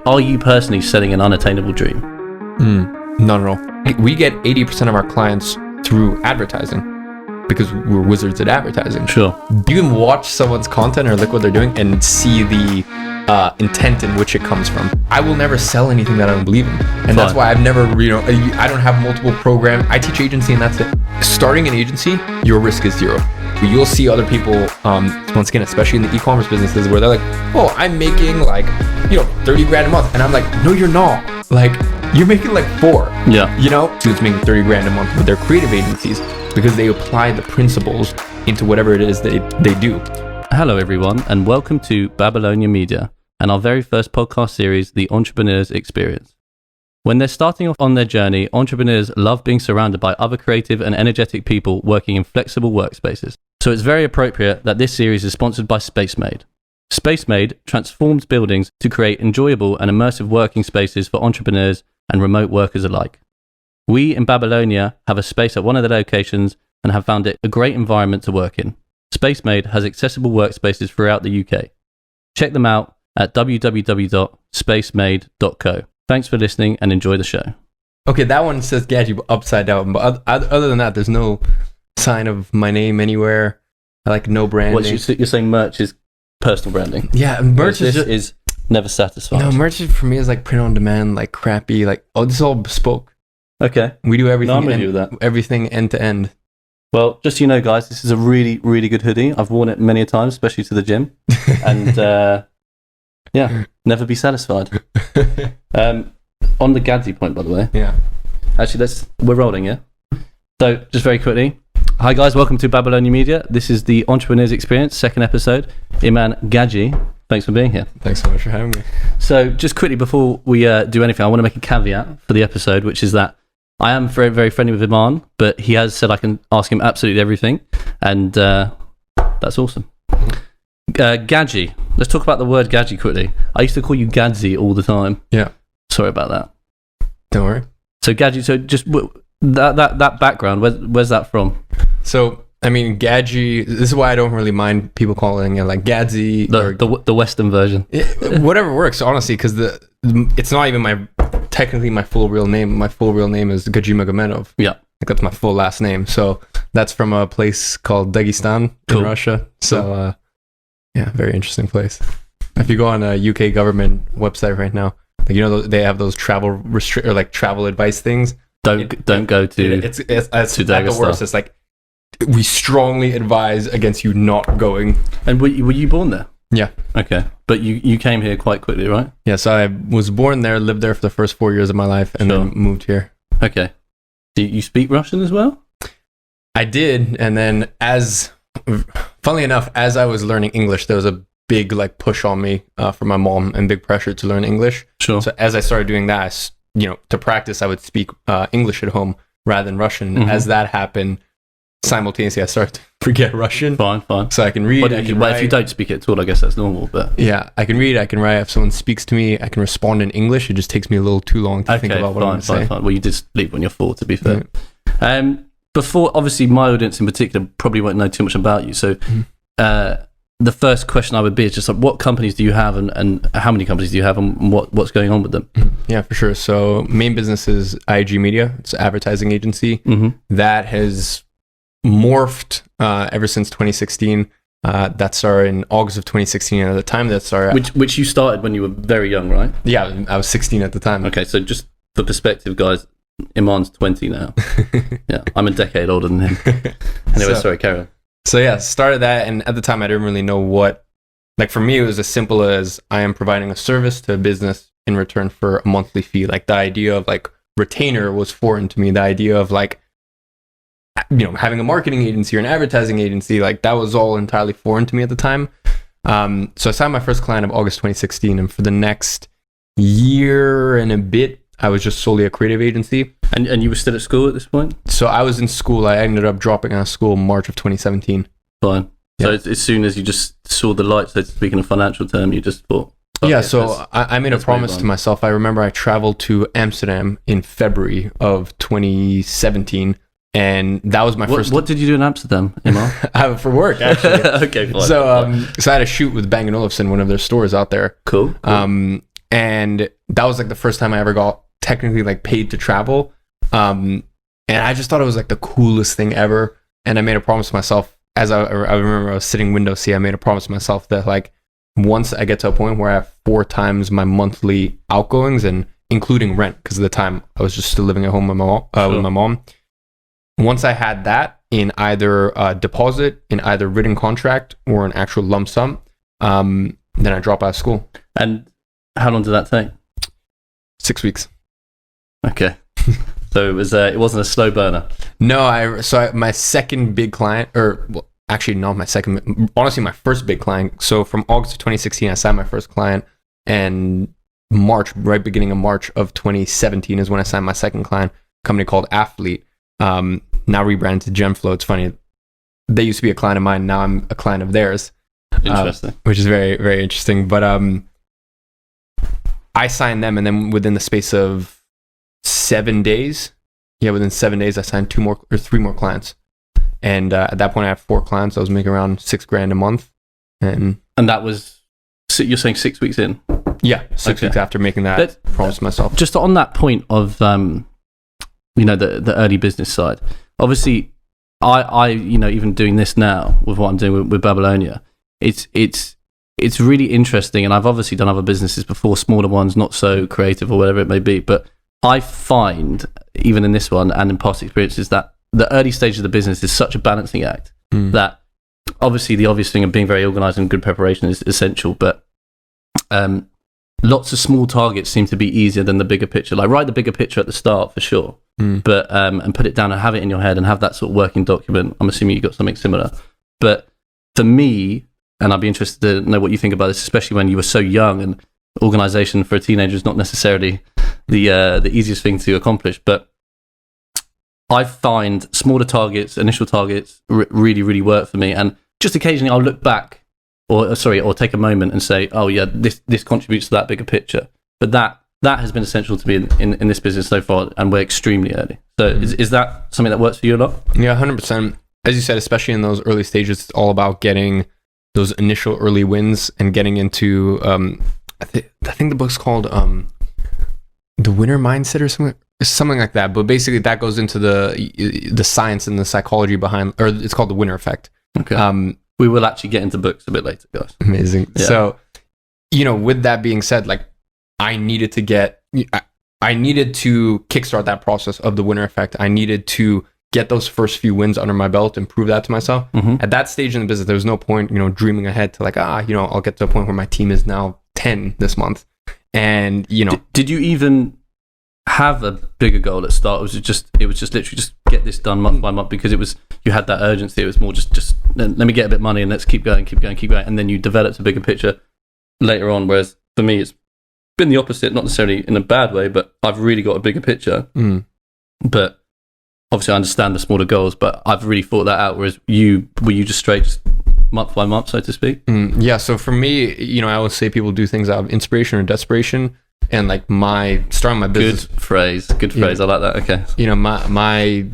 Are you personally selling an unattainable dream? Not at all. We get 80% of our clients through advertising because we're wizards at advertising. Sure. You can watch someone's content or look what they're doing and see the intent in which it comes from. I will never sell anything that I don't believe in. And that's why I've never, I don't have multiple programs. I teach agency and that's it. Starting an agency, your risk is zero. But you'll see other people, once again, especially in the e-commerce businesses where they're like, oh, I'm making like, 30 grand a month. And I'm like, no, you're not. Like, you're making like 4. Yeah. Dude's making 30 grand a month, but they're creative agencies because they apply the principles into whatever it is they do. Hello, everyone, and welcome to Babylonia Media and our very first podcast series, The Entrepreneur's Experience. When they're starting off on their journey, entrepreneurs love being surrounded by other creative and energetic people working in flexible workspaces. So it's very appropriate that this series is sponsored by SpaceMade. SpaceMade transforms buildings to create enjoyable and immersive working spaces for entrepreneurs and remote workers alike. We in Babylonia have a space at one of their locations and have found it a great environment to work in. SpaceMade has accessible workspaces throughout the UK. Check them out at www.spacemade.co. Thanks for listening and enjoy the show. Okay, that one says Gadzhi upside down, but other than that, there's no sign of my name anywhere. I like no branding. You're saying merch is personal branding? Yeah, merch is never satisfied. No, merch for me is like print on demand, like crappy, like, oh, this is all bespoke. Okay. We do everything. No, I'm with you with that. Everything end to end. Well, just so you know, guys, this is a really, really good hoodie. I've worn it many a time, especially to the gym. And never be satisfied. On the Gadzhi point, by the way. Yeah. Actually, we're rolling, yeah? So, just very quickly. Hi, guys. Welcome to Babylonia Media. This is the Entrepreneur's Experience, second episode. Iman Gadzhi, thanks for being here. Thanks so much for having me. So, just quickly before we do anything, I want to make a caveat for the episode, which is that I am very, very friendly with Iman, but he has said I can ask him absolutely everything, and that's awesome. Gadzhi. Let's talk about the word Gadzhi quickly. I used to call you Gadzhi all the time. Yeah. Sorry about that. Don't worry. So Gadzhi, just that background, where's that from? So, I mean, Gadzhi, this is why I don't really mind people calling it like Gadzhi. The Western version. Whatever works, honestly, because it's not even technically my full real name. My full real name is Gadzhi Magomedov. Yeah. Like that's my full last name. So that's from a place called Dagestan in Russia. So, very interesting place. If you go on a UK government website right now, like, they have those travel travel advice things. Don't go to. It's to at the worst. It's like, we strongly advise against you not going. And were you born there? Yeah. Okay. But you came here quite quickly, right? Yeah, so I was born there, lived there for the first 4 years of my life, and then moved here. Okay. Do you speak Russian as well? I did, and then funnily enough, as I was learning English, there was a big push on me from my mom and big pressure to learn English. Sure. So as I started doing that, to practice, I would speak English at home rather than Russian. Mm-hmm. As that happened, simultaneously I started to forget Russian. Fine. So I can read, but I can write. If you don't speak it at all, I guess that's normal. But yeah, I can read, I can write. If someone speaks to me, I can respond in English. It just takes me a little too long to think about what I'm going to say. Fine. Well, you did leave when you're 4, to be fair. Yeah. Before, obviously, my audience in particular probably won't know too much about you. So the first question I would be is just like, what companies do you have and how many companies do you have and what's going on with them? Yeah, for sure. So main business is iag-media. It's an advertising agency that has morphed ever since 2016. That started in August of 2016. And at the time that started... Which you started when you were very young, right? Yeah, I was 16 at the time. Okay, so just for perspective, guys, Iman's 20 now. Yeah, I'm a decade older than him. Anyway, sorry, carry on. So yeah, started that, and at the time I didn't really know what... for me, it was as simple as I am providing a service to a business in return for a monthly fee. The idea of retainer was foreign to me. The idea of having a marketing agency or an advertising agency, that was all entirely foreign to me at the time. So I signed my first client of August 2016, and for the next year and a bit, I was just solely a creative agency. And you were still at school at this point? So I was in school. I ended up dropping out of school in March of 2017. Fine. Yeah. So as soon as you just saw the light, so to speak, in a financial term, you just thought... Okay, so I made a promise to myself. I remember I traveled to Amsterdam in February of 2017. And that was my first... What did you do in Amsterdam, Iman? For work, actually. Okay, fine. So I had a shoot with Bang & Olufsen, one of their stores out there. Cool. And that was like the first time I ever got technically like paid to travel. And I just thought it was like the coolest thing ever. And I made a promise to myself, as I remember I was sitting window seat, I made a promise to myself that like once I get to a point where I have 4 times my monthly outgoings, and including rent, because at the time I was just still living at home with my mom. Once I had that in either a deposit, in either written contract, or an actual lump sum, then I drop out of school. And how long did that take? 6 weeks. Okay. So it wasn't a slow burner. No, my second big client, or well, actually not my second, honestly my first big client. So from August of 2016, I signed my first client, and beginning of March of 2017 is when I signed my second client, a company called Athlete, now rebranded to Gemflow. It's funny, they used to be a client of mine, now I'm a client of theirs. Interesting. Which is very, very interesting. But I signed them, and then within the space of 7 days, within 7 days, I signed 3 more clients. And at that point, I had 4 clients. I was making around $6,000 a month. And that was, you're saying 6 weeks in? Yeah, 6 weeks after making that promise to myself. Just on that point of, the early business side, obviously, I even doing this now with what I'm doing with Babylonia, it's really interesting. And I've obviously done other businesses before, smaller ones, not so creative or whatever it may be. But I find, even in this one and in past experiences, that the early stage of the business is such a balancing act that obviously the obvious thing of being very organized and good preparation is essential. But lots of small targets seem to be easier than the bigger picture. Like write the bigger picture at the start for sure, but and put it down and have it in your head and have that sort of working document. I'm assuming you've got something similar. But for me, and I'd be interested to know what you think about this, especially when you were so young, and organization for a teenager is not necessarily the easiest thing to accomplish. But I find smaller targets, initial targets, really, really work for me. And just occasionally I'll look back or take a moment and say, oh yeah, this contributes to that bigger picture. But that has been essential to me in this business so far, and we're extremely early. So is that something that works for you a lot? Yeah, 100%. As you said, especially in those early stages, it's all about getting those initial early wins and getting into, I think the book's called The Winner Mindset or something like that. But basically that goes into the science and the psychology behind, or it's called the winner effect. Okay. We will actually get into books a bit later, guys. Amazing. Yeah. So, with that being said, like I needed to kickstart that process of the winner effect. I needed to get those first few wins under my belt and prove that to myself. Mm-hmm. At that stage in the business, there was no point, dreaming ahead to like, I'll get to a point where my team is now 10 this month. And, Did you even have a bigger goal at start? Or was it was just literally just get this done month by month, because you had that urgency? It was more just let me get a bit of money and let's keep going. And then you developed a bigger picture later on. Whereas for me, it's been the opposite, not necessarily in a bad way, but I've really got a bigger picture. But obviously I understand the smaller goals, but I've really thought that out. Whereas were you just straight month by month, so to speak? Yeah. So for me, I always say people do things out of inspiration or desperation. And like starting my business. Good phrase. I like that. Okay. My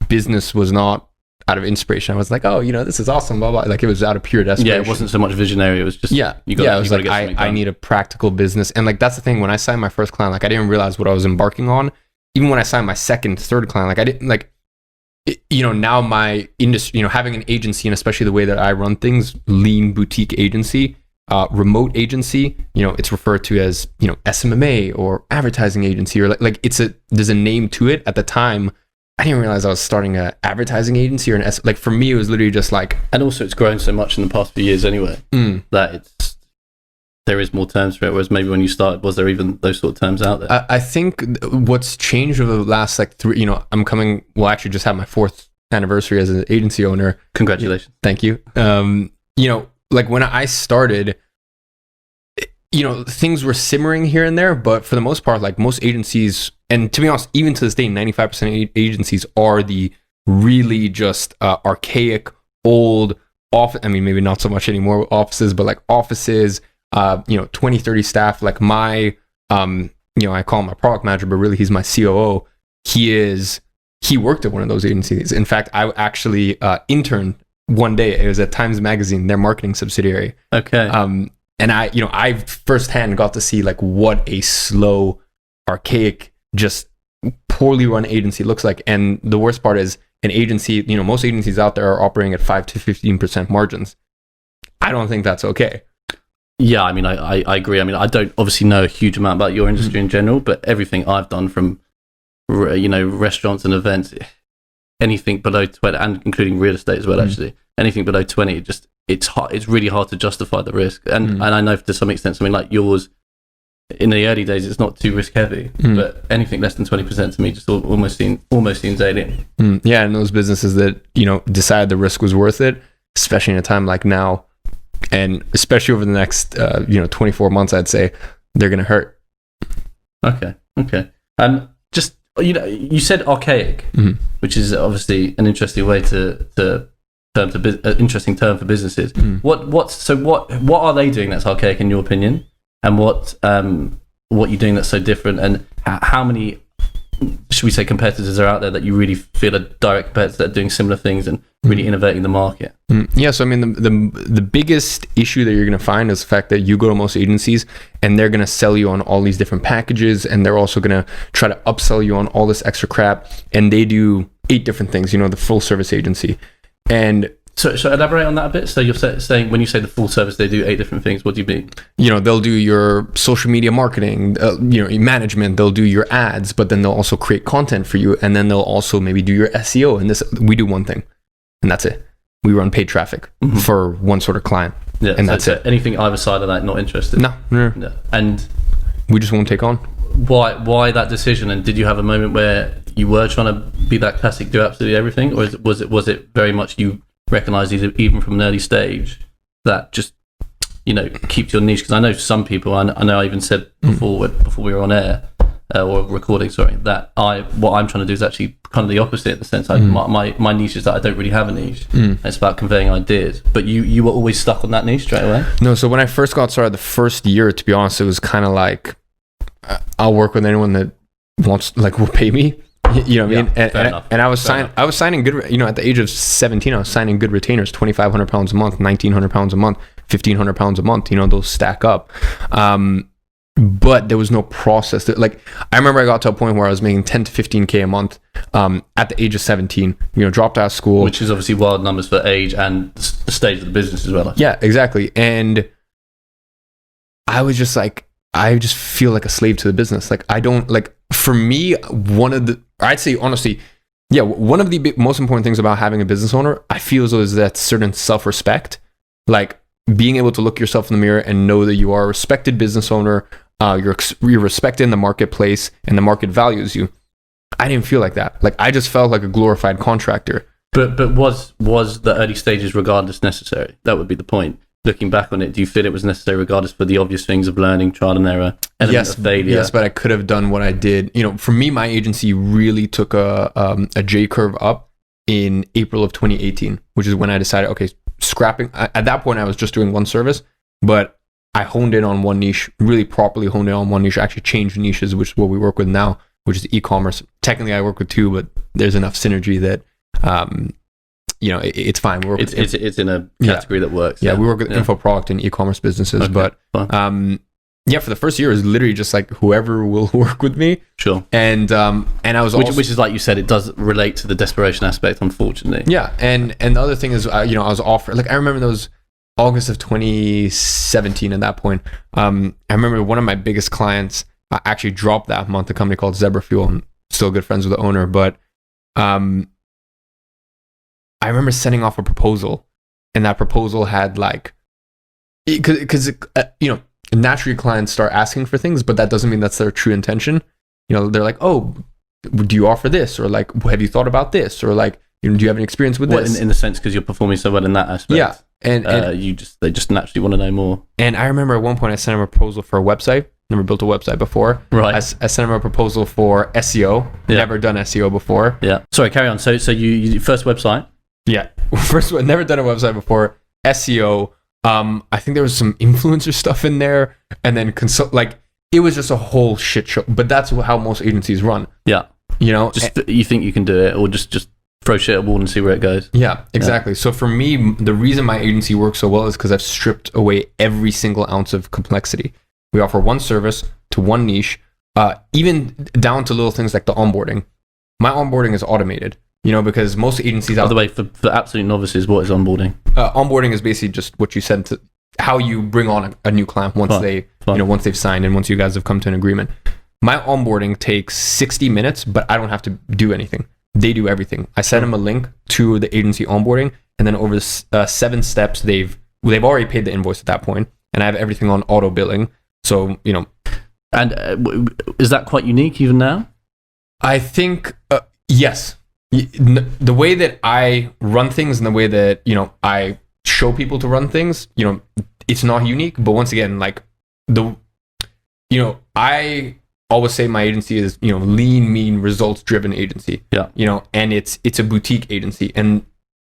business was not out of inspiration. I was like, this is awesome, blah, blah. Like it was out of pure desperation. Yeah, it wasn't so much visionary. It was just, I need a practical business. And like, that's the thing. When I signed my first client, like I didn't realize what I was embarking on. Even when I signed my second, third client, like I didn't like, now my industry, having an agency, and especially the way that I run things, lean boutique agency, remote agency, it's referred to as, SMMA or advertising agency, or like there's a name to it. At the time, I didn't realize I was starting an advertising agency or like for me, it was literally just like, and also it's grown so much in the past few years anyway, that there is more terms for it. Whereas maybe when you started, was there even those sort of terms out there? I think what's changed over the last like 3, actually just had my 4th anniversary as an agency owner. Congratulations. Thank you. Like when I started, things were simmering here and there, but for the most part, like most agencies, and to be honest, even to this day, 95% of agencies are the really just archaic, old office. I mean, maybe not so much anymore offices, but like offices, 20, 30 staff. Like my, I call him my product manager, but really he's my COO. He worked at one of those agencies. In fact, I actually interned one day. It was at Times Magazine, their marketing subsidiary. Okay. I firsthand got to see like what a slow, archaic, just poorly run agency looks like. And the worst part is an agency, most agencies out there are operating at 5 to 15% margins. I don't think that's okay. Yeah, I mean, I agree. I mean, I don't obviously know a huge amount about your industry in general, but everything I've done from, restaurants and events, anything below 20, and including real estate as well, actually, anything below 20, it's really hard to justify the risk. And I know to some extent, something like yours, in the early days, it's not too risk heavy, but anything less than 20% to me just almost seems alien. Yeah, and those businesses that, decided the risk was worth it, especially in a time like now, and especially over the next 24 months, I'd say they're going to hurt. Okay. Just you said archaic, which is obviously an interesting way to interesting term for businesses. What are they doing that's archaic in your opinion, and what you're doing that's so different, and how many, should we say, competitors are out there that you really feel are direct competitors that are doing similar things and really innovating the market? Yeah, so I mean, the biggest issue that you're going to find is the fact that you go to most agencies and they're going to sell you on all these different packages, and they're also going to try to upsell you on all this extra crap, and they do 8 different things, the full service agency. And so elaborate on that a bit. So you're saying when you say the full service, they do 8 different things. What do you mean? They'll do your social media marketing, management. They'll do your ads, but then they'll also create content for you, and then they'll also maybe do your SEO. And we do one thing, and that's it. We run paid traffic for one sort of client, and that's it. Anything either side of that, not interested. No. And we just won't take on. Why that decision? And did you have a moment where you were trying to be that classic, do absolutely everything, or was it very much you recognize even from an early stage that just keeps your niche? Because I know some people, I know I even said before we were on air or recording, that what I'm trying to do is actually kind of the opposite, in the sense my niche is that I don't really have a niche. It's about conveying ideas, but you were always stuck on that niche straight away. No, so when I first got started, the first year, to be honest, it was kind of like I'll work with anyone that wants, like, will pay me. You know what I mean? And I was signing good, at the age of 17, I was signing good retainers, 2,500 pounds a month, 1,900 pounds a month, 1,500 pounds a month, those stack up. But there was no process. I remember I got to a point where I was making 10 to 15K a month at the age of 17, dropped out of school. Which is obviously wild numbers for age and the stage of the business as well. Yeah, exactly. And I was just like, I just feel like a slave to the business. For me, I'd say honestly, one of the most important things about having a business owner, I feel as though, is that certain self-respect, like being able to look yourself in the mirror and know that you are a respected business owner, you're respected in the marketplace, and the market values you. I didn't feel like that. I just felt like a glorified contractor. But was the early stages regardless necessary? That would be the point. Looking back on it, do you feel it was necessary regardless for the obvious things of learning, trial and error, element of failure? Yes, but I could have done what I did. For me, my agency really took a J curve up in April of 2018, which is when I decided, okay, scrapping. At that point, I was just doing one service, but I honed in on one niche, really properly honed in on one niche. I actually changed niches, which is what we work with now, which is e-commerce. Technically, I work with 2, but there's enough synergy that it's fine. It's in a category that works. Yeah, we work with info product and e-commerce businesses, but for the first year, it was literally just like whoever will work with me. Sure. And I was which is, like you said, it does relate to the desperation aspect, unfortunately. Yeah, and the other thing is, I was offered, I remember those August of 2017. At that point, I remember one of my biggest clients actually dropped that month. A company called Zebra Fuel. I'm still good friends with the owner, but I remember sending off a proposal, and that proposal had because naturally clients start asking for things, but that doesn't mean that's their true intention. They're like, oh, do you offer this? Or have you thought about this? Or do you have any experience with this? In the sense, because you're performing so well in that aspect. Yeah. And they just naturally want to know more. And I remember at one point I sent them a proposal for a website. Never built a website before. Right. I sent them a proposal for SEO. Yeah. Never done SEO before. Yeah. Sorry, carry on. So you first website. Yeah. First one, never done a website before. SEO. I think there was some influencer stuff in there, and then it was just a whole shit show. But that's how most agencies run. Yeah. You know, just you think you can do it, or just throw shit at a wall and see where it goes. Yeah, exactly. So for me, the reason my agency works so well is because I've stripped away every single ounce of complexity. We offer one service to one niche, even down to little things like the onboarding. My onboarding is automated, because most agencies By the way, for absolute novices, what is onboarding? Onboarding is basically just what you said, to how you bring on a new client once once they've signed and once you guys have come to an agreement. My onboarding takes 60 minutes, but I don't have to do anything. They do everything. I send them a link to the agency onboarding, and then over the 7 steps, they've already paid the invoice at that point, and I have everything on auto billing. So And is that quite unique even now? I think yes. The way that I run things and the way that I show people to run things, it's not unique. But once again, like I always say my agency is lean, mean, results driven agency. Yeah. And it's a boutique agency, and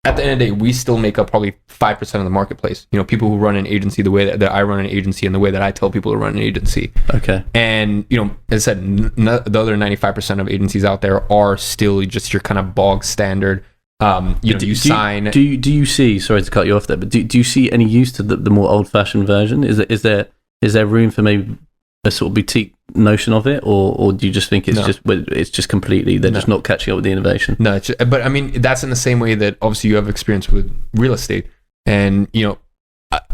at the end of the day, we still make up probably 5% of the marketplace. People who run an agency the way that I run an agency and the way that I tell people to run an agency. Okay. And as I said, the other 95% of agencies out there are still just your kind of bog standard. You sign. Do you see? Sorry to cut you off there, but do you see any use to the more old fashioned version? Is there room for maybe a sort of boutique notion of it, or do you just think it's just completely they're just not catching up with the innovation? No, but I mean that's in the same way that obviously you have experience with real estate, and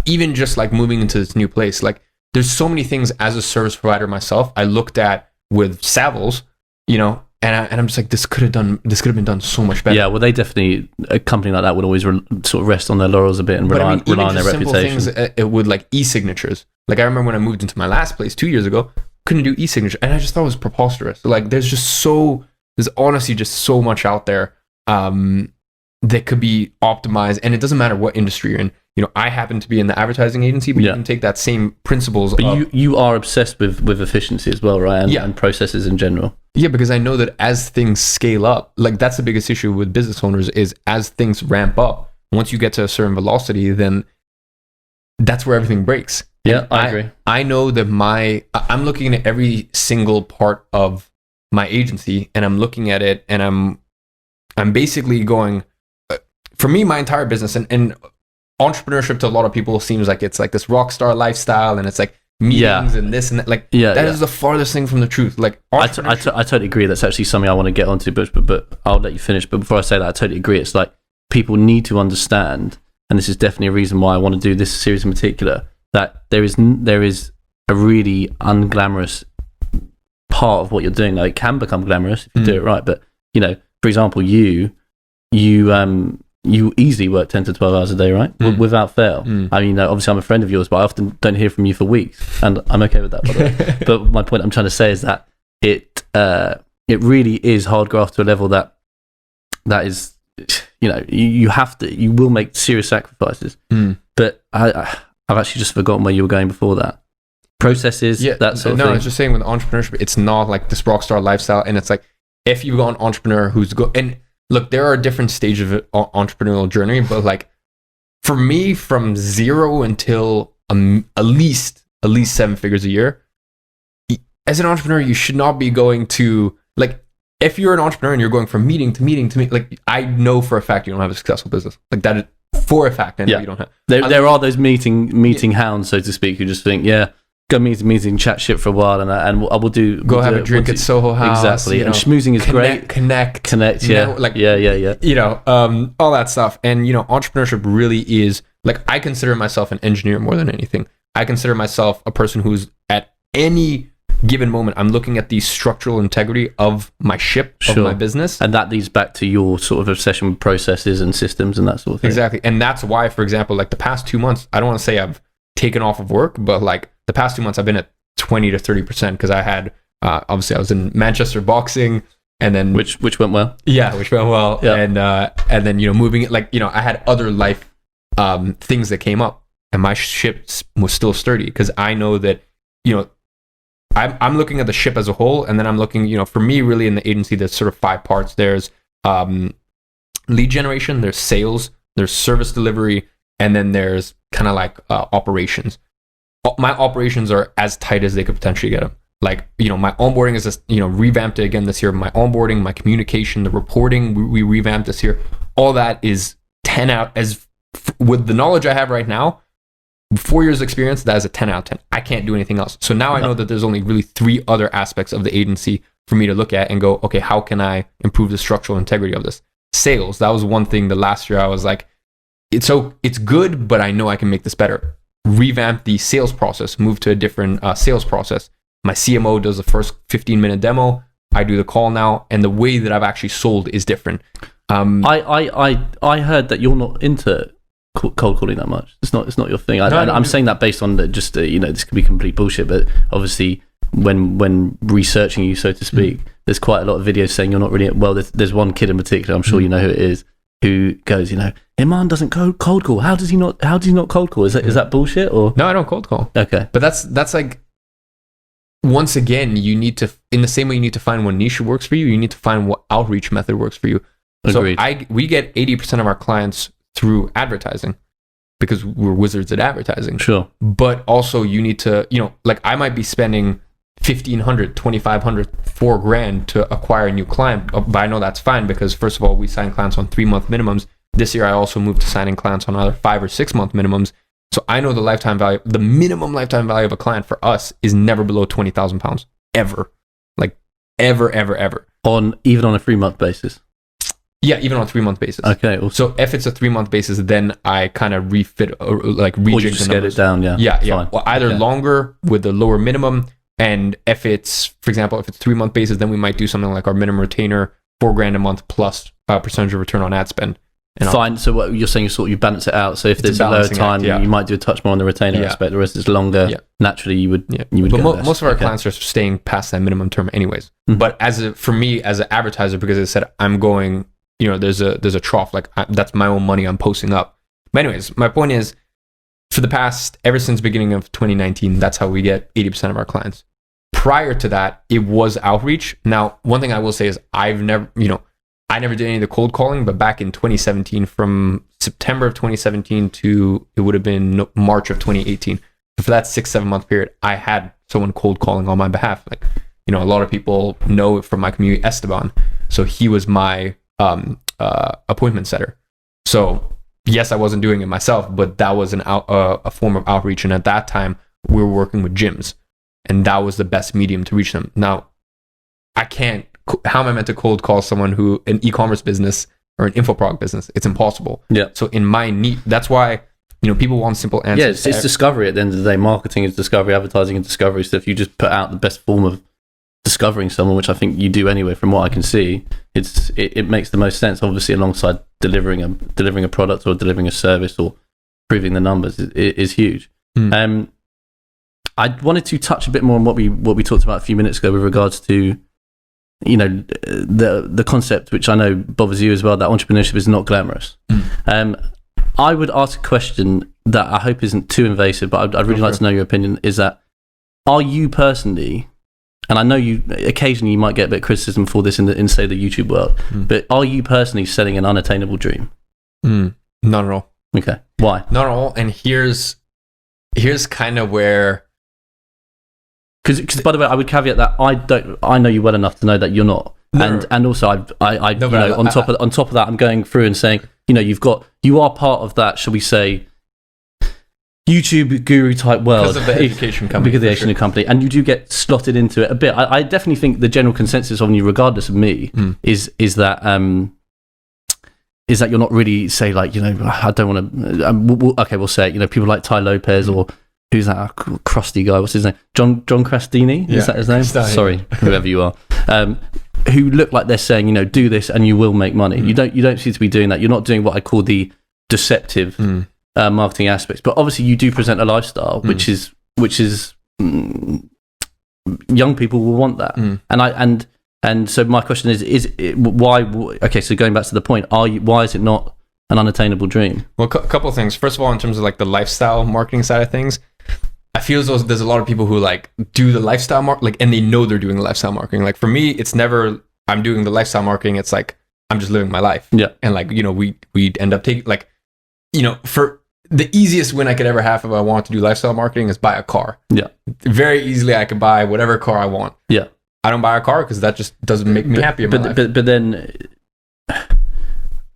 even just like moving into this new place, like there's so many things as a service provider myself I looked at with Savills, and I'm just like, this could have been done so much better. Yeah, well, they definitely, a company like that would always sort of rest on their laurels a bit and rely on their reputation. Things it would, like e-signatures. Like I remember when I moved into my last place 2 years ago, couldn't do e-signature, and I just thought it was preposterous. Like there's honestly just so much out there that could be optimized, and it doesn't matter what industry you're in. I happen to be in the advertising agency, but you can take that same principles. But you are obsessed with efficiency as well, right? And processes in general. Yeah, because I know that as things scale up, like that's the biggest issue with business owners is as things ramp up, once you get to a certain velocity, then that's where everything breaks. Yeah, I agree. I know that I'm looking at every single part of my agency, and I'm looking at it, and I'm basically going, for me, my entire business and entrepreneurship to a lot of people seems like it's like this rock star lifestyle, and it's like meetings and this and that. Like that is the farthest thing from the truth. Like I totally agree. That's actually something I want to get onto, but I'll let you finish. But before I say that, I totally agree. It's like people need to understand, and this is definitely a reason why I want to do this series in particular, that there is a really unglamorous part of what you're doing. Like it can become glamorous if you do it right. But for example, you easily work 10 to 12 hours a day, right? Without fail. I mean, obviously I'm a friend of yours, but I often don't hear from you for weeks, and I'm okay with that, by the way. But my point I'm trying to say is that it really is hard graft to a level that is, you will make serious sacrifices. But I've actually just forgotten where you were going before that. Processes, that sort of thing. No, I was just saying with entrepreneurship, it's not like this rock star lifestyle, and it's like if you've got an entrepreneur and look, there are different stages of entrepreneurial journey, but like for me, from zero until at least 7 figures a year, as an entrepreneur, you should not be going to, like, if you're an entrepreneur and you're going from meeting to meeting to meeting, like I know for a fact you don't have a successful business. Like that is for a fact. I know you don't have. There are those meeting hounds, so to speak, who just think, go meeting, chat shit for a while, and I will do. Go have a drink at Soho House. Exactly, and schmoozing is great. Connect. Yeah, all that stuff. And entrepreneurship really is like, I consider myself an engineer more than anything. I consider myself a person who's at any given moment, I'm looking at the structural integrity of my ship, of my business. And that leads back to your sort of obsession with processes and systems and that sort of thing. Exactly. And that's why, for example, like the past 2 months, I don't want to say I've taken off of work, but like the past 2 months I've been at 20 to 30% because I had, obviously I was in Manchester boxing, and then which went well. Yeah, which went well. Yeah. And then, moving it, like, I had other life things that came up, and my ship was still sturdy because I know that, I'm looking at the ship as a whole, and then I'm looking, for me, really in the agency, there's sort of 5 parts. There's lead generation, there's sales, there's service delivery, and then there's kind of like operations. My operations are as tight as they could potentially get them. Like, my onboarding is just, revamped it again this year. My onboarding, my communication, the reporting, we revamped this year. All that is 10 out. With the knowledge I have right now, 4 years experience, that is a 10 out of 10. I can't do anything else. So now I know that there's only really 3 other aspects of the agency for me to look at and go, okay, how can I improve the structural integrity of this? Sales, that was one thing the last year I was like, it's good, but I know I can make this better. Revamp the sales process, move to a different sales process. My CMO does the first 15-minute demo. I do the call now, and the way that I've actually sold is different. I heard that you're not into cold calling that much. It's not your thing. I'm saying that based on this could be complete bullshit, but obviously when researching you, so to speak, there's quite a lot of videos saying you're not really well. There's one kid in particular, I'm sure you know who it is, who goes, Iman doesn't cold call. How does he not cold call? Is that bullshit or? No, I don't cold call. Okay, but that's like, once again, you need to, in the same way you need to find what niche works for you, you need to find what outreach method works for you. Agreed. So we get 80% of our clients through advertising because we're wizards at advertising. Sure. But also you need to, like I might be spending $1,500, $2,500, $4,000 to acquire a new client, but I know that's fine because first of all, we sign clients on 3-month minimums. This year, I also moved to signing clients on either 5 or 6 month minimums. So I know the minimum lifetime value of a client for us is never below £20,000 ever, like ever. Even on a 3-month basis. Yeah, even on a 3-month basis. Okay. Awesome. So if it's a 3-month basis, then I kind of refit or like rejig or you just the get it down. Yeah. Fine. Well, either longer with the lower minimum, and if it's, for example, if it's 3-month basis, then we might do something like our minimum retainer, $4,000 a month plus percentage of return on ad spend. Fine. So what you're saying is you balance it out. So if there's a lower time, you might do a touch more on the retainer aspect. The rest is longer. Yeah. Naturally, you would. But most of our clients are staying past that minimum term, anyways. Mm-hmm. But for me as an advertiser, because I said I'm going, there's a trough. Like that's my own money I'm posting up. But anyways, my point is, ever since beginning of 2019, that's how we get 80% of our clients. Prior to that, it was outreach. Now, one thing I will say is I never did any of the cold calling, but back in 2017, from September of 2017 to it would have been March of 2018. For that 6-7 month period, I had someone cold calling on my behalf. Like, a lot of people know from my community, Esteban. So he was my appointment setter. So yes, I wasn't doing it myself, but that was a form of outreach. And at that time, we were working with gyms, and that was the best medium to reach them. Now, how am I meant to cold call someone an e-commerce business or an infoprog business? It's impossible. Yeah. So in my need, that's why, people want simple answers. Yeah, it's discovery at the end of the day. Marketing is discovery, advertising is discovery. So if you just put out the best form of discovering someone, which I think you do anyway, from what I can see, it makes the most sense, obviously, alongside delivering a product or delivering a service or proving the numbers is huge. I wanted to touch a bit more on what we talked about a few minutes ago with regards to the concept, which I know bothers you as well, that entrepreneurship is not glamorous. I would ask a question that I hope isn't too invasive, but I'd really like to know your opinion, is that, are you personally, and I know occasionally you might get a bit of criticism for this in say the YouTube world, but are you personally selling an unattainable dream? Not at all. Okay. Why? Not at all. And here's kind of where, because by the way, I would caveat that I know you well enough to know that you're not, and also on top of that, I'm going through and saying, you are part of that, shall we say, YouTube guru type world because of the education company. Because of the education company, and you do get slotted into it a bit. I definitely think the general consensus on you, regardless of me, is that you're not really, say, like, I don't want to. Okay, we'll say it. People like Ty Lopez or. Who's that crusty guy? What's his name? John Crestini? Is that his name? Sorry, whoever you are. Who look like they're saying, do this and you will make money. You don't seem to be doing that. You're not doing what I call the deceptive marketing aspects. But obviously, you do present a lifestyle, which is young people will want that. And so my question is why? Okay, so going back to the point, why is it not an unattainable dream? Well, a couple of things. First of all, in terms of like the lifestyle marketing side of things, I feel as though there's a lot of people who like do the lifestyle and they know they're doing the lifestyle marketing. Like for me, it's never I'm doing the lifestyle marketing. It's like I'm just living my life. Yeah. And like we end up taking like for the easiest win I could ever have if I wanted to do lifestyle marketing is buy a car. Yeah. Very easily I could buy whatever car I want. Yeah. I don't buy a car because that just doesn't make me happy in my life. But then,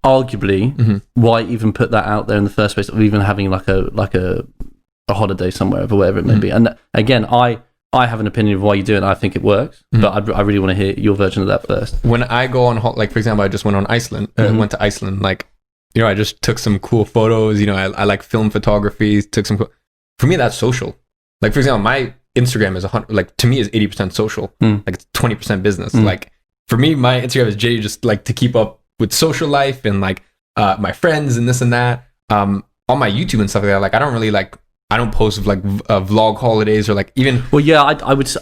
arguably, why even put that out there in the first place of even having like a holiday somewhere or whatever it may be? And again, I have an opinion of why you do it and I think it works, but I really want to hear your version of that first. When I go on, like for example, I just went on Iceland, went to Iceland, like, you know, I just took some cool photos, you know, I like film photography, for me, that's social. Like for example, my Instagram is 100, like to me is 80% social, like it's 20% business. Like for me, my Instagram is just like to keep up with social life and like my friends and this and that. On my YouTube and stuff like that, like I don't post like vlog holidays or like even. Well, yeah, I was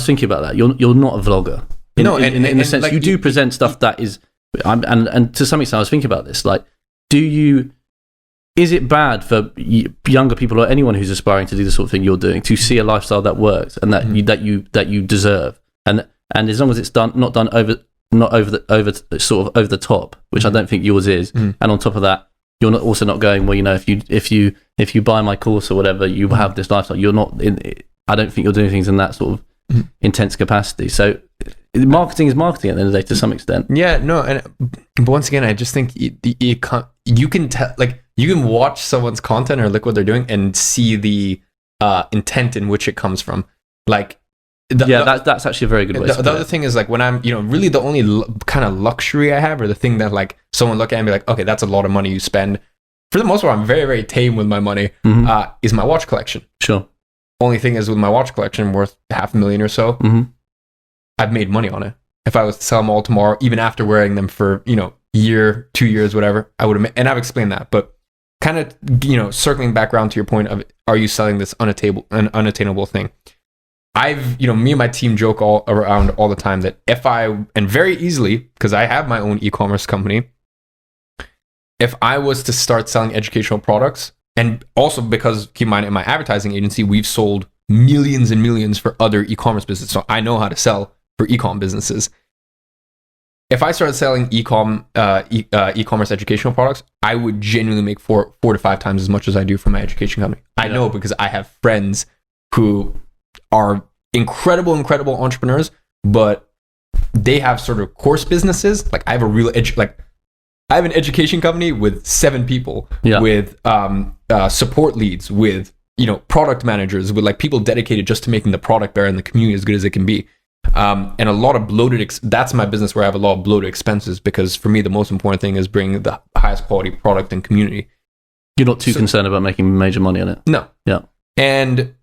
thinking about that. You're not a vlogger, in the sense like, you do present stuff that is, and to some extent, I was thinking about this. Like, is it bad for younger people or anyone who's aspiring to do the sort of thing you're doing to see a lifestyle that works and that you deserve, and as long as it's not over the top, which I don't think yours is, and on top of that, you're also not going, well, you know, if you buy my course or whatever, you have this lifestyle. You're not I don't think you're doing things in that sort of intense capacity. So marketing is marketing at the end of the day to some extent. Yeah, no, but once again, I just think you can tell, like you can watch someone's content or look what they're doing and see the intent in which it comes from. Like, that's actually a very good way. The other thing is like when I'm, you know, really the only kind of luxury I have, or the thing that like someone look at and be like, okay, that's a lot of money you spend. For the most part, I'm very, very tame with my money. Is my watch collection. Sure. Only thing is with my watch collection worth $500,000 or so, I've made money on it. If I was to sell them all tomorrow, even after wearing them for, you know, year, 2 years, whatever, I would have. And I've explained that, but kind of, you know, circling back around to your point of, are you selling this an unattainable thing? I've, you know, me and my team joke all around all the time that and very easily, because I have my own e-commerce company, if I was to start selling educational products, and also because, keep in mind, in my advertising agency, we've sold millions and millions for other e-commerce businesses, so I know how to sell for e-com businesses. If I started selling e-commerce educational products, I would genuinely make four to five times as much as I do for my education company. I know, because I have friends who are incredible entrepreneurs, but they have sort of course businesses. Like I have I have an education company with 7 people, with support leads, with, you know, product managers, with like people dedicated just to making the product better and the community as good as it can be. And a lot of bloated, that's my business where I have a lot of bloated expenses, because for me, the most important thing is bringing the highest quality product and community. You're not too concerned about making major money on it. No. Yeah. And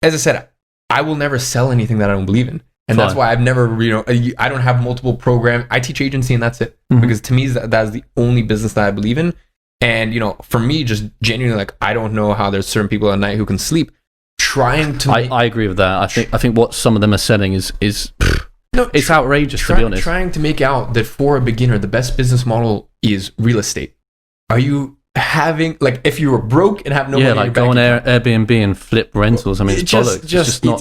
as I said, I will never sell anything that I don't believe in. And that's why I've never, you know, I don't have multiple programs. I teach agency and that's it. Because to me, that is the only business that I believe in. And, you know, for me, just genuinely, like, I don't know how there's certain people at night who can sleep trying to. I agree with that. I think what some of them are selling is it's outrageous, to be honest. Trying to make out that for a beginner, the best business model is real estate. Are you having, like, if you were broke and have no money in your go on Airbnb and flip rentals? I mean, it's bollocks.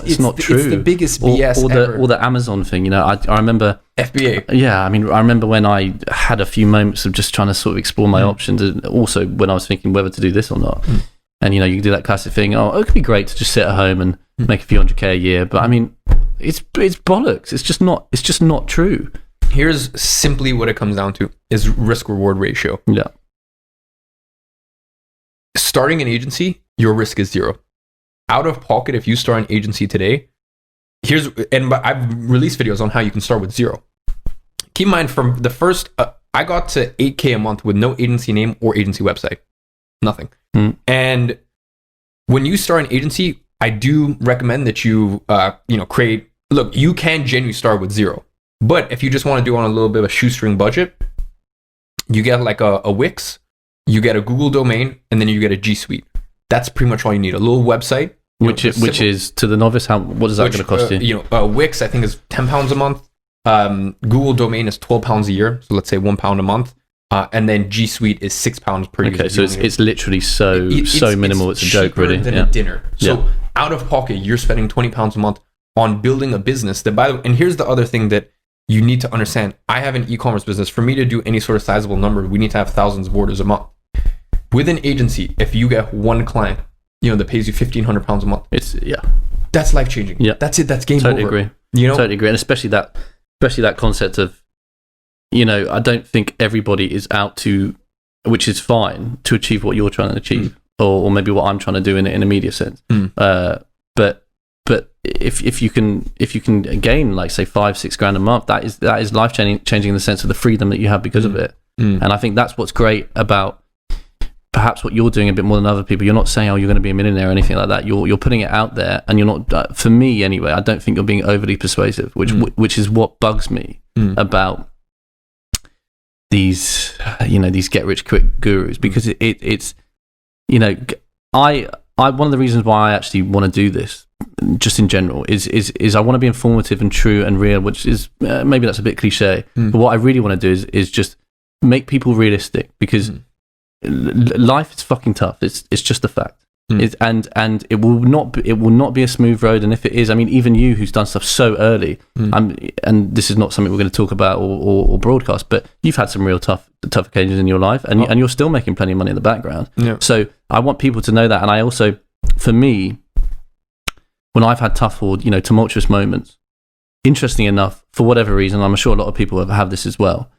It's not true. It's the biggest BS ever. Or the Amazon thing, you know. I remember FBA. Yeah, I mean, I remember when I had a few moments of just trying to sort of explore my options, and also when I was thinking whether to do this or not. And, you know, you can do that classic thing. Oh, it could be great to just sit at home and make a few $100K a year, but I mean, it's bollocks. It's just not true. Here's simply what it comes down to: is risk reward ratio. Yeah. Starting an agency, your risk is 0. Out of pocket, if you start an agency today, and I've released videos on how you can start with 0. Keep in mind, from the first, I got to $8K a month with no agency name or agency website, nothing. And when you start an agency, I do recommend that you, create. Look, you can genuinely start with 0, but if you just want to do on a little bit of a shoestring budget, you get like a Wix. You get a Google domain, and then you get a G Suite. That's pretty much all you need. A little website, which is to the novice. What is that going to cost you? Wix I think is £10 a month. Google domain is £12 a year, so let's say £1 a month. And then G Suite is £6 per year. Okay, so it's literally so minimal. It's a joke, really. Than a dinner. So out of pocket, you're spending £20 a month on building a business. That, by the way, and here's the other thing that you need to understand. I have an e-commerce business. For me to do any sort of sizable number, we need to have thousands of orders a month. with an agency, if you get one client, that pays you £1,500 a month, that's life changing. Yeah, that's it. That's game totally over. Agree. Totally agree, and especially that concept of, I don't think everybody is out to, which is fine, to achieve what you're trying to achieve, or maybe what I'm trying to do in a media sense. But if you can gain, like, say, $5-6 grand a month, that is life changing in the sense of the freedom that you have because of it. And I think that's what's great about perhaps what you're doing a bit more than other people. You're not saying, oh, you're going to be a millionaire or anything like that. You're putting it out there, and you're not, for me anyway, I don't think you're being overly persuasive, which is what bugs me about these get rich quick gurus, because it's I one of the reasons why I actually want to do this, just in general, is I want to be informative and true and real, which is maybe that's a bit cliche, but what I really want to do is just make people realistic, because life is fucking tough. It's just a fact. And it will not be a smooth road. And if it is, I mean, even you, who's done stuff so early, and this is not something we're going to talk about or broadcast, but you've had some real tough occasions in your life, and you're still making plenty of money in the background. Yeah. So I want people to know that. And I also, for me, when I've had tough or tumultuous moments, interesting enough, for whatever reason, I'm sure a lot of people have this as well.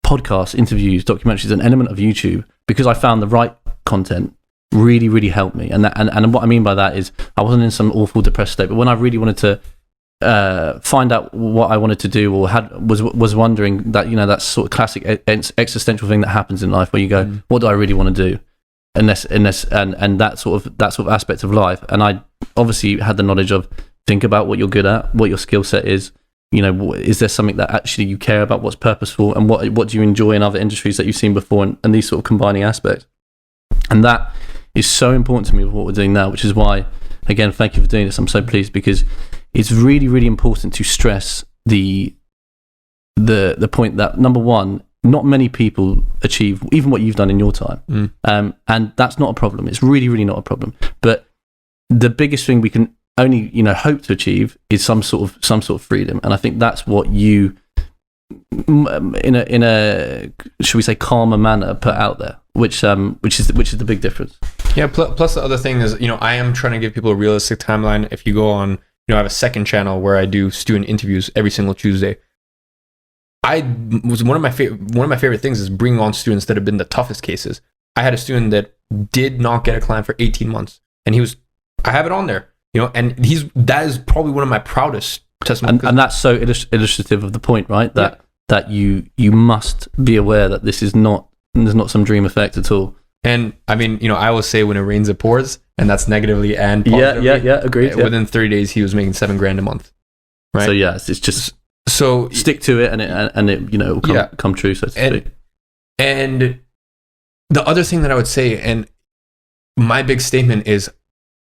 Podcasts, interviews, documentaries, an element of YouTube, because I found the right content, really, really helped me. And what I mean by that is, I wasn't in some awful depressed state, but when I really wanted to find out what I wanted to do, or was wondering that, that sort of classic existential thing that happens in life, where you go, what do I really want to do? And that sort of aspect of life. And I obviously had the knowledge of, think about what you're good at, what your skill set is. Is there something that actually you care about, what's purposeful, and what do you enjoy in other industries that you've seen before, and these sort of combining aspects. And that is so important to me with what we're doing now, which is why, again, thank you for doing this. I'm so pleased, because it's really, really important to stress the point that, number one, not many people achieve even what you've done in your time. And that's not a problem. It's really, really not a problem. But the biggest thing we can only hope to achieve is some sort of freedom. And I think that's what you, in a should we say calmer manner, put out there, which is the big difference. Yeah. Plus the other thing is, I am trying to give people a realistic timeline. If you go on, I have a second channel where I do student interviews every single Tuesday. One of my favorite things is bringing on students that have been the toughest cases. I had a student that did not get a client for 18 months, and I have it on there, and that is probably one of my proudest testimonies. And that's so illustrative of the point, right? That you must be aware that there's not some dream effect at all. And I mean, I will say, when it rains, it pours, and that's negatively and positively. Yeah, agreed. Within 30 days, he was making $7,000 a month. Right. So yeah, it's just stick to it, and it will come true, so to speak. And the other thing that I would say, and my big statement is,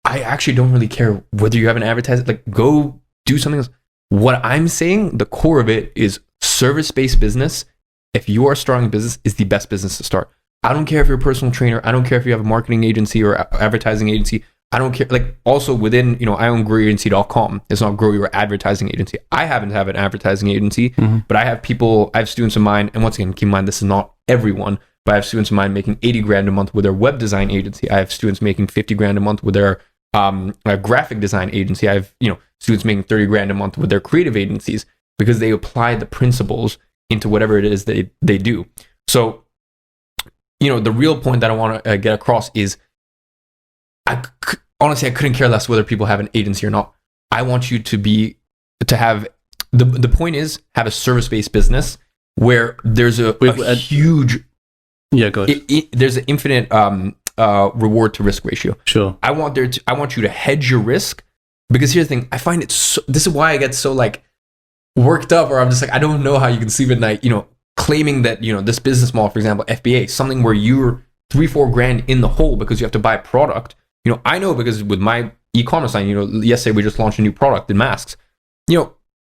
I actually don't really care whether you have an advertising, like, go do something else. What I'm saying, the core of it is service-based business. If you are starting a business, is the best business to start. I don't care if you're a personal trainer. I don't care if you have a marketing agency or advertising agency. I don't care. Like, also within, I own growagency.com. It's not Grow Your Advertising Agency. I happen to have an advertising agency, but I have students of mine, and once again, keep in mind, this is not everyone, but I have students of mine making $80,000 a month with their web design agency. I have students making $50,000 a month with their graphic design agency. I have, students making $30,000 a month with their creative agencies, because they apply the principles into whatever it is they do. So, the real point that I want to get across is, honestly, I couldn't care less whether people have an agency or not. I want you to have, the point is, have a service-based business where there's a huge, there's an infinite reward to risk ratio. Sure. I want you to hedge your risk, because here's the thing, I find this is why I get so worked up, or I'm just I don't know how you can sleep at night, claiming that, this business model, for example, FBA, something where you're $3-4 grand in the hole because you have to buy product. I know, because with my e-commerce line, yesterday we just launched a new product in masks.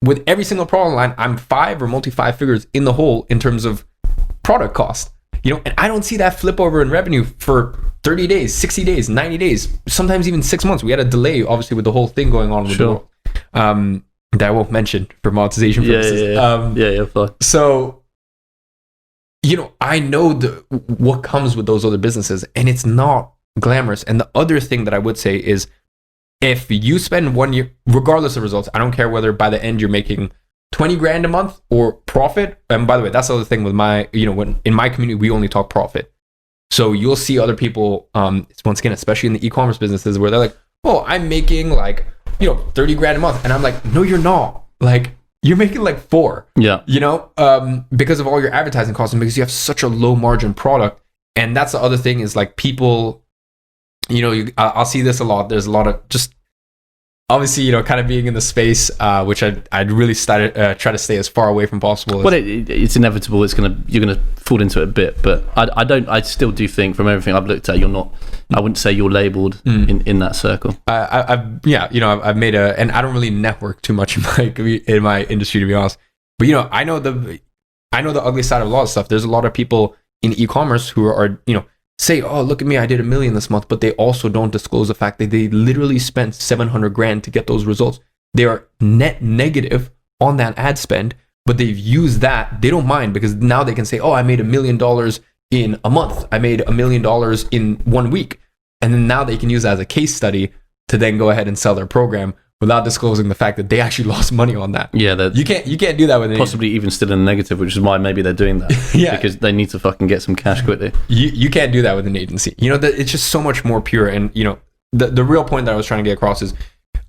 With every single product line, I'm 5 or multi-5 figures in the hole in terms of product cost. And I don't see that flip over in revenue for 30 days, 60 days, 90 days, sometimes even 6 months. We had a delay, obviously, with the whole thing going on with the world. That I won't mention for monetization purposes. Yeah, fine. So I know what comes with those other businesses, and it's not glamorous. And the other thing that I would say is, if you spend 1 year, regardless of results, I don't care whether by the end you're making 20 grand a month or profit. And by the way, that's the other thing with my, when in my community, we only talk profit. So you'll see other people, once again, especially in the e-commerce businesses, where they're like, oh, I'm making 30 grand a month. And I'm like, no, you're not. Like, you're making 4. Yeah. Because of all your advertising costs and because you have such a low margin product. And that's the other thing is people, I'll see this a lot. There's a lot of just obviously, kind of being in the space, which I'd really try to stay as far away from possible. Well, it's inevitable. You're gonna fall into it a bit, but I still do think from everything I've looked at, I wouldn't say you're labeled in that circle. I've made and I don't really network too much in my industry, to be honest. But I know the ugly side of a lot of stuff. There's a lot of people in e-commerce who are say, oh, look at me, I did $1 million this month, but they also don't disclose the fact that they literally spent 700 grand to get those results. They are net negative on that ad spend, but they've used that. They don't mind because now they can say, oh, I made $1 million in a month. I made $1 million in 1 week. And then now they can use that as a case study to then go ahead and sell their program without disclosing the fact that they actually lost money on that. Yeah, you can't do that with possibly even still in the negative, which is why maybe they're doing that. Yeah, because they need to fucking get some cash quickly. You can't do that with an agency. It's just so much more pure. And the real point that I was trying to get across is,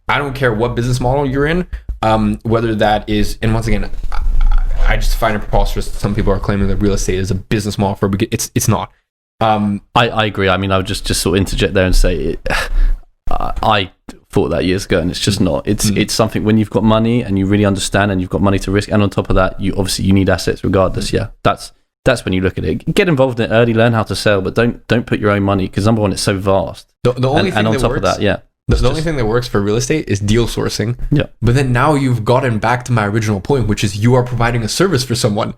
I don't care what business model you're in, whether that is, and once again, I just find it preposterous that some people are claiming that real estate is a business model for it's not. I agree. I mean, I would just sort of interject there and say I thought that years ago, and it's just not. It's something when you've got money and you really understand and you've got money to risk, and on top of that, you need assets regardless. Yeah, that's when you look at it. Get involved in it early, learn how to sell, but don't put your own money, because number one, it's so vast. The only thing and on that top works, of that, yeah. The only thing that works for real estate is deal sourcing. Yeah. But then now you've gotten back to my original point, which is you are providing a service for someone,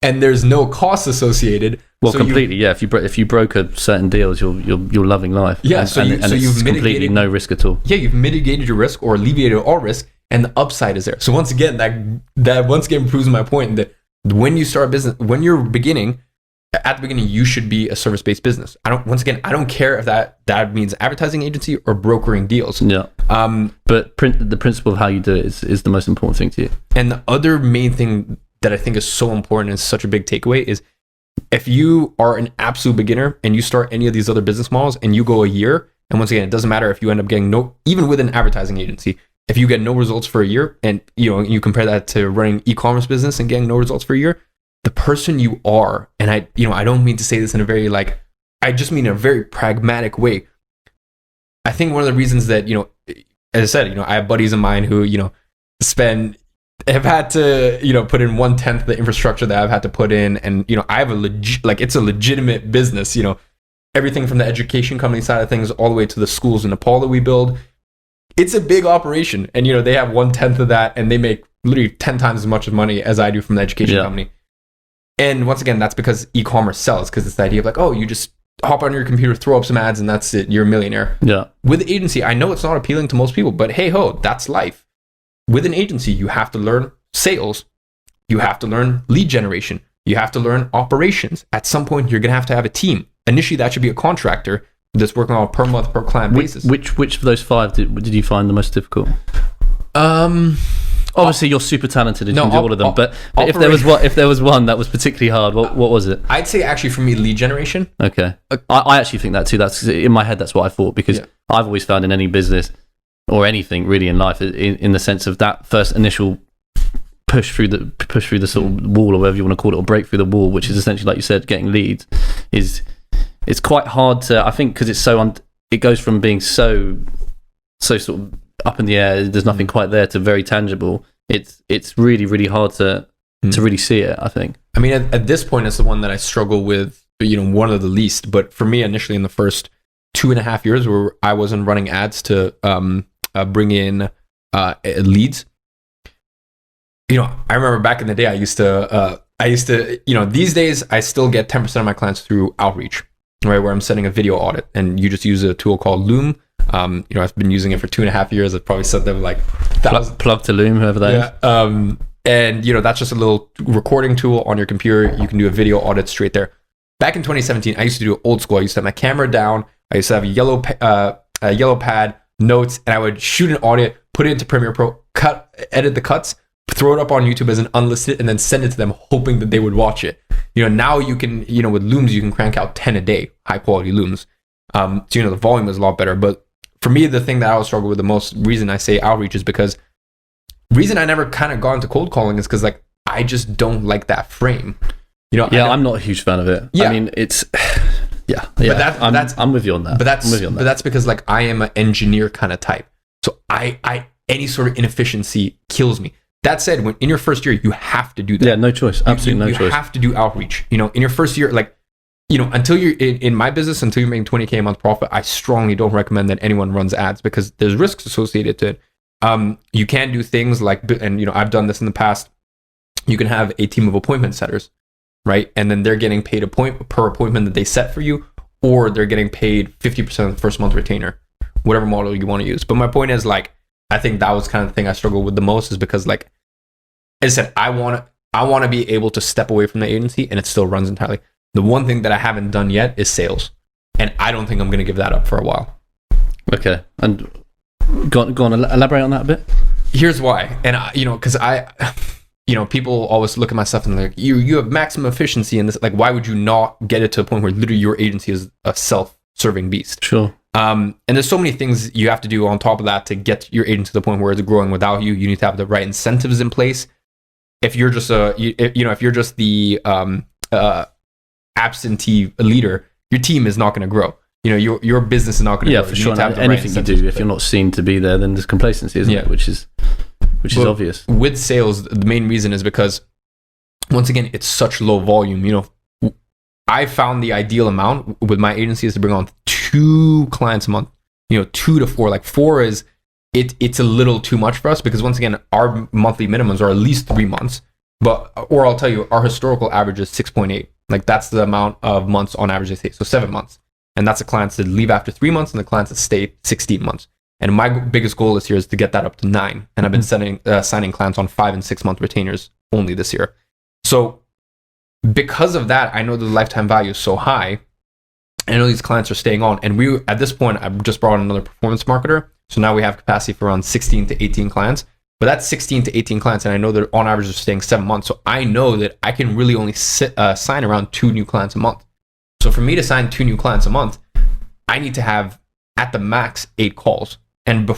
and there's no cost associated. Well, so completely, yeah. If you broker certain deals, you're loving life. Yeah, and you've completely no risk at all. Yeah, you've mitigated your risk or alleviated all risk, and the upside is there. So once again, that once again proves my point that when you start a business, when you're beginning, at the beginning, you should be a service-based business. I don't care if that means advertising agency or brokering deals. Yeah. But the principle of how you do it is the most important thing to you. And the other main thing that I think is so important and is such a big takeaway is, if you are an absolute beginner and you start any of these other business models and you go a year, and once again, it doesn't matter if you end up getting even with an advertising agency, if you get no results for a year, and you compare that to running e-commerce business and getting no results for a year, the person you are, and I don't mean to say this in a very I just mean in a very pragmatic way. I think one of the reasons that, as I said, I have buddies of mine who, have had to, put in 1/10 of the infrastructure that I've had to put in. And, I have it's a legitimate business, everything from the education company side of things all the way to the schools in Nepal that we build. It's a big operation. And, they have 1/10 of that, and they make literally 10 times as much money as I do from the education company. And once again, that's because e-commerce sells, because it's the idea of you just hop on your computer, throw up some ads, and that's it. You're a millionaire. Yeah. With the agency, I know it's not appealing to most people, but hey ho, that's life. With an agency, you have to learn sales. You have to learn lead generation. You have to learn operations. At some point, you're going to have a team. Initially, that should be a contractor that's working on a per month, per client basis. Which of those 5 did you find the most difficult? Obviously, you're super talented and you can do all of them. But if there was one that was particularly hard, what was it? I'd say actually for me, lead generation. Okay, I actually think that too. That's in my head. That's what I thought, because I've always found in any business or anything really in life, in the sense of that first initial push through the sort of wall, or whatever you want to call it, or break through the wall, which is essentially, like you said, getting leads, it's quite hard to, I think, because it's it goes from being so sort of up in the air, there's nothing quite there, to very tangible. It's really, really hard to really see it, I think. I mean, at this point, it's the one that I struggle with, one of the least. But for me, initially in the first 2.5 years where I wasn't running ads to bring in leads, I remember back in the day, I used to, these days I still get 10% of my clients through outreach, right? Where I'm sending a video audit, and you just use a tool called Loom. I've been using it for 2.5 years. I've probably said them like 1,000. Plug to Loom, whoever that is. And, that's just a little recording tool on your computer. You can do a video audit straight there. Back in 2017, I used to do it old school. I used to have my camera down. I used to have a yellow pad, notes, and I would shoot an audit, put it into Premiere Pro, edit the cuts, throw it up on YouTube as an unlisted, and then send it to them, hoping that they would watch it. Now you can, with looms, you can crank out 10 a day, high quality looms. So, the volume is a lot better. But for me, the thing that I would struggle with the most, reason I say outreach, is because reason I never kind of got into cold calling is because I just don't like that frame. I'm not a huge fan of it. Yeah. I mean, it's But I'm with you on that. But that's because I am an engineer kind of type. So I any sort of inefficiency kills me. That said, when in your first year, you have to do that. Yeah, no choice. Absolutely no choice. You have to do outreach. In your first year, until you're in my business, until you're making 20K a month profit, I strongly don't recommend that anyone runs ads because there's risks associated to it. You can do things I've done this in the past. You can have a team of appointment setters, right? And then they're getting paid per appointment that they set for you, or they're getting paid 50% of the first month retainer, whatever model you want to use. But my point is I think that was kind of the thing I struggled with the most, is because as I said, I want to be able to step away from the agency and it still runs entirely. The one thing that I haven't done yet is sales. And I don't think I'm going to give that up for a while. Okay. And go on, elaborate on that a bit. Here's why. And because people always look at my stuff and they're like, you have maximum efficiency in this. Why would you not get it to a point where literally your agency is a self-serving beast? Sure. And there's so many things you have to do on top of that to get your agent to the point where it's growing without you. You need to have the right incentives in place. If you're just if you're just the absentee leader, your team is not going to grow. Your business is not going to grow. Yeah, for sure. Anything you do, if you're not seen to be there, then there's complacency, isn't it? Which is obvious. With sales, the main reason is because, once again, it's such low volume. I found the ideal amount with my agency is to bring on 2 clients a month. 2 to 4. 4 is it's a little too much for us because, once again, our monthly minimums are at least 3 months. Or I'll tell you, our historical average is 6.8. That's the amount of months on average they stay. So 7 months. And that's the clients that leave after 3 months and the clients that stay 16 months. And my biggest goal this year is to get that up to 9. And I've been signing clients on 5 and 6 month retainers only this year. So because of that, I know the lifetime value is so high. I know these clients are staying on. And at this point, I've just brought on another performance marketer. So now we have capacity for around 16 to 18 clients. But that's 16 to 18 clients. And I know that on average they're staying 7 months. So I know that I can really only sign around 2 new clients a month. So for me to sign 2 new clients a month, I need to have at the max 8 calls. And by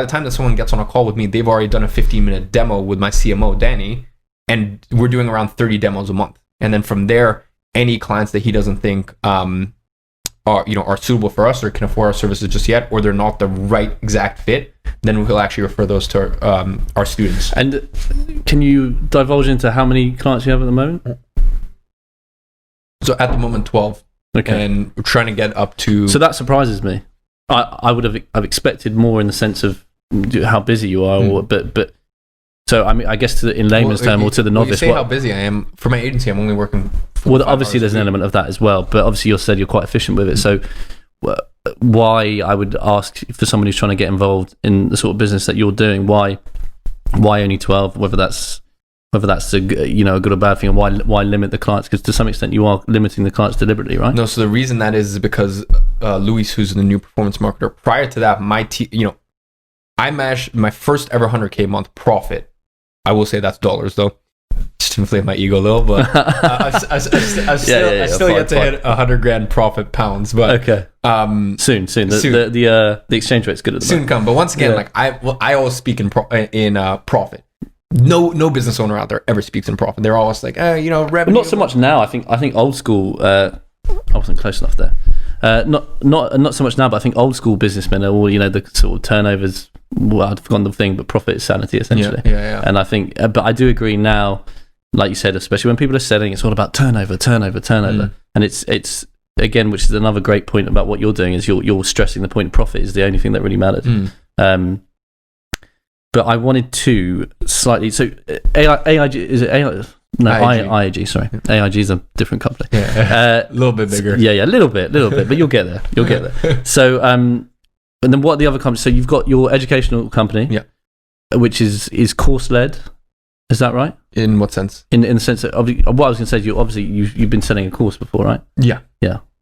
the time that someone gets on a call with me, they've already done a 15-minute demo with my CMO, Danny, and we're doing around 30 demos a month. And then from there, any clients that he doesn't think are suitable for us or can afford our services just yet, or they're not the right exact fit, then we'll actually refer those to our students. And can you divulge into how many clients you have at the moment? So at the moment, 12. Okay. And we're trying to get up to... So that surprises me. I've expected more in the sense of how busy you are, but so I mean, I guess in layman's term, or to the novice. You say how busy I am. For my agency, I'm only working. Well, obviously there's an element of that as well, but obviously you said you're quite efficient with it. So why, I would ask for someone who's trying to get involved in the sort of business that you're doing, why only 12? Whether that's a good or bad thing, and why limit the clients? Because to some extent you are limiting the clients deliberately, right? No, so the reason that is because Luis, who's the new performance marketer, prior to that, I managed my first ever 100K month profit. I will say that's dollars though, just to inflate my ego a little, but I still yet to hit 100 grand profit pounds. But okay, soon. The exchange rate's good at the soon come. But once again, I always speak in profit. No business owner out there ever speaks in profit. They're always like, revenue. But not so much now. I think old school. I wasn't close enough there. Not so much now, but I think old school businessmen are all, the sort of turnovers. Well, I'd forgotten the thing, but profit is sanity essentially. Yeah. And I think, but I do agree now, like you said, especially when people are selling, it's all about turnover, and it's again, which is another great point about what you're doing, is you're stressing the point. Profit is the only thing that really matters. But I wanted to slightly, so AIG, is it AI? No, IAG, sorry. AIG is a different company. Yeah, a little bit bigger. Yeah, a little bit, but you'll get there. So, and then what are the other companies? So you've got your educational company, yeah, which is course-led. Is that right? In what sense? In the sense that, what I was going to say, you've been selling a course before, right? Yeah.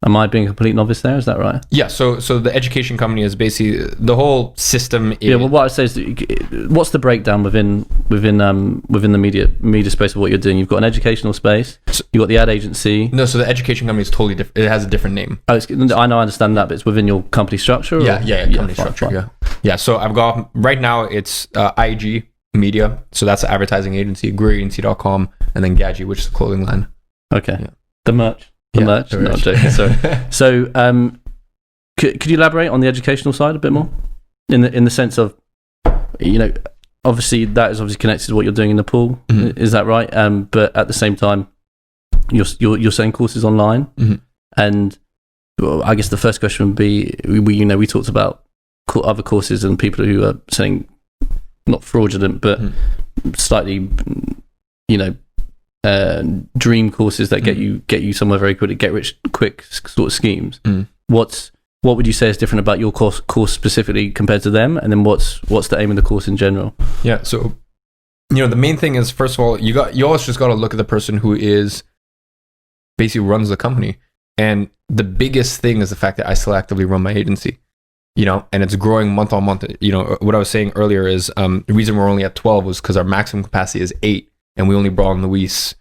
Am I being a complete novice there? Is that right? Yeah. So the education company is basically the whole system. Yeah. Well, what I say is, what's the breakdown within the media space of what you're doing? You've got an educational space. You've got the ad agency. No. So the education company is totally different. It has a different name. Oh, I know, I understand that, but it's within your company structure. Yeah. Company structure. Fine. Yeah. So I've got right now it's iag-media. So that's the advertising agency, grewagency.com, and then Gadzhi, which is the clothing line. Okay. Yeah. The merch. Merch. No, I'm joking. Sorry. So, could you elaborate on the educational side a bit more, in the sense of, obviously that is obviously connected to what you're doing in Nepal. Mm-hmm. Is that right? But at the same time, you're selling courses online, mm-hmm. and I guess the first question would be, we talked about other courses and people who are selling not fraudulent, but slightly, dream courses that get you somewhere very quickly, get rich quick sort of schemes. What would you say is different about your course specifically compared to them, and then what's the aim of the course in general? Yeah, so the main thing is, first of all, you always just got to look at the person who is basically runs the company, and the biggest thing is the fact that I still actively run my agency, and it's growing month on month. What I was saying earlier is the reason we're only at 12 was because our maximum capacity is 8. And we only brought in Luis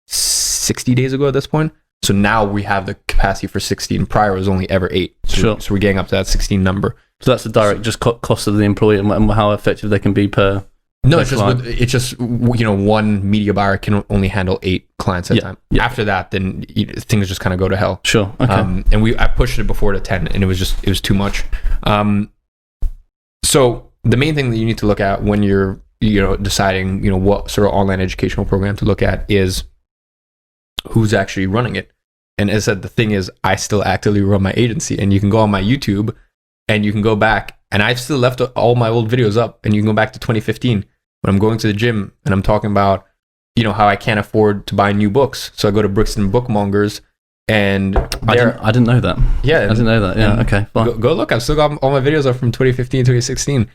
60 days ago at this point. So now we have the capacity for 16. Prior was only ever 8. So we're getting up to that 16 number. So that's the direct just cost of the employee and how effective they can be per. No, it's just one media buyer can only handle 8 clients at a time. Yeah. After that, then things just kind of go to hell. Sure. Okay. And I pushed it before to 10, and it was too much. So the main thing that you need to look at when you're deciding, what sort of online educational program to look at is who's actually running it. And as I said, the thing is, I still actively run my agency, and you can go on my YouTube and you can go back, and I've still left all my old videos up, and you can go back to 2015 when I'm going to the gym and I'm talking about, how I can't afford to buy new books. So I go to Brixton Bookmongers, and I didn't know that. Yeah. I didn't know that. Yeah. Okay. Fine. Go look. I've still got all my videos up from 2015, 2016.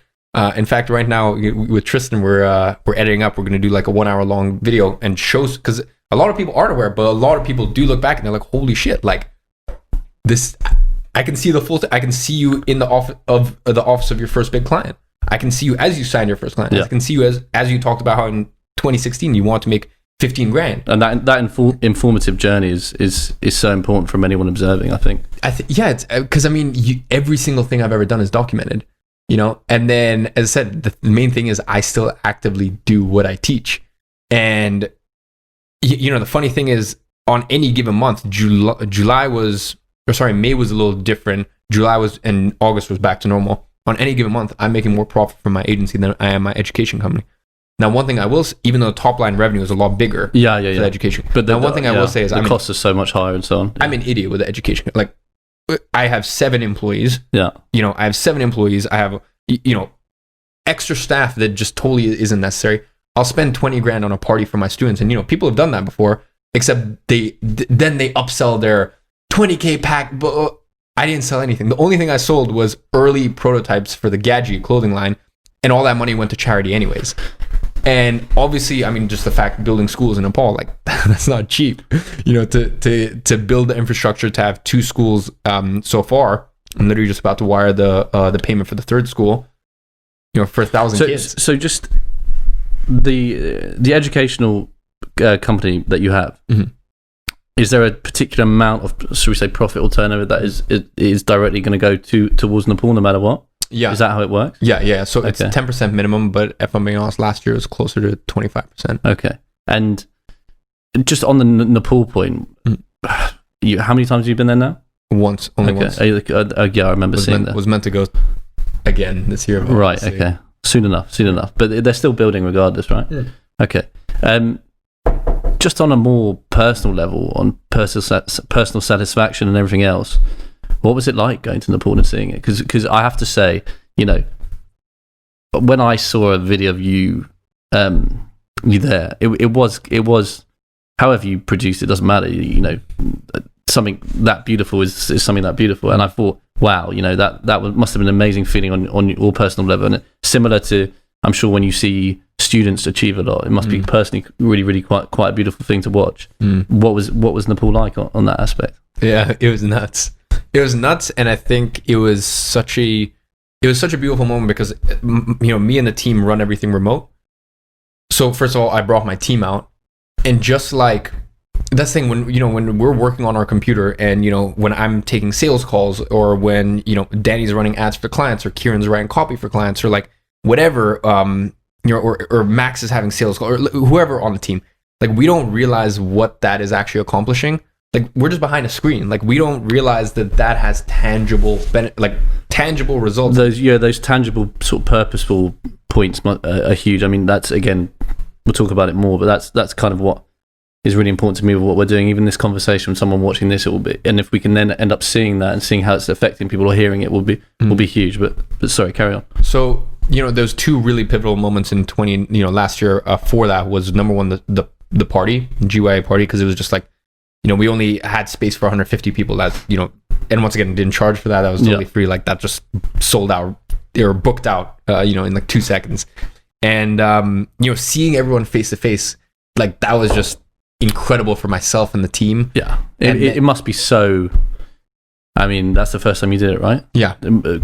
In fact, right now with Tristan, we're editing up. We're going to do like a 1 hour long video and shows, because a lot of people aren't aware, but a lot of people do look back and they're like, "Holy shit! Like this, I can see the full. I can see you in the office of your first big client. I can see you as you signed your first client. Yeah. I can see you as you talked about how in 2016 you want to make 15 grand. And that informative journey is so important from anyone observing. I think. It's because every single thing I've ever done is documented. And then, as I said, the main thing is I still actively do what I teach. And, the funny thing is, on any given month, May was a little different. And August was back to normal. On any given month, I'm making more profit from my agency than I am my education company. Now, one thing I will, even though top line revenue is a lot bigger for the education. But one thing I will say is the cost is so much higher and so on. I'm an idiot with the education. Like, I have 7 employees. Yeah. I have 7 employees. I have, extra staff that just totally isn't necessary. I'll spend 20 grand on a party for my students. And, people have done that before, except then they upsell their 20K pack. But I didn't sell anything. The only thing I sold was early prototypes for the Gadzhi clothing line. And all that money went to charity anyways. And obviously, just the fact building schools in Nepal, like that's not cheap, to build the infrastructure to have 2 schools so far. I'm literally just about to wire the payment for the 3rd school, for 1,000 kids. So just the educational company that you have, mm-hmm. Is there a particular amount of, should we say, profit or turnover that is directly going to go towards Nepal no matter what? Yeah. Is that how it works? Yeah. So it's 10% minimum, but if I'm being honest, last year it was closer to 25%. Okay. And just on the Nepal point, how many times have you been there now? Once. Only once. I remember seeing that. Was meant to go again this year. Right, okay. Soon enough. But they're still building regardless, right? Yeah. Okay. Just on a more personal level, on personal satisfaction and everything else, what was it like going to Nepal and seeing it? Because I have to say, when I saw a video of you there, it was however you produced it, doesn't matter. Something that beautiful is something that beautiful. And I thought, wow, that must have been an amazing feeling on your personal level. And similar to, I'm sure when you see students achieve a lot. It must be personally really quite a beautiful thing to watch. What was Nepal like on that aspect? Yeah, it was nuts. It was nuts, and I think it was such a beautiful moment because me and the team run everything remote. So first of all, I brought my team out, and just like that's the thing, when we're working on our computer, and when I'm taking sales calls, or when Danny's running ads for clients, or Kieran's writing copy for clients, or like whatever, or Max is having sales calls, or whoever on the team, like we don't realize what that is actually accomplishing. Like we're just behind a screen. Like we don't realize that has tangible results. Those tangible sort of purposeful points are huge. I mean, that's, again, we'll talk about it more, but that's kind of what is really important to me with what we're doing. Even this conversation, with someone watching this, it will be, and if we can then end up seeing that and seeing how it's affecting people or hearing it, will be huge. But sorry, carry on. So those two really pivotal moments in last year for that was, number one, the party, GYA party, because it was just like, we only had space for 150 people that, and once again, didn't charge for that. That was totally free. Like that just sold out. They were booked out, in like 2 seconds. And, seeing everyone face to face, like that was just incredible for myself and the team. Yeah. It must be so, I mean, that's the first time you did it, right? Yeah.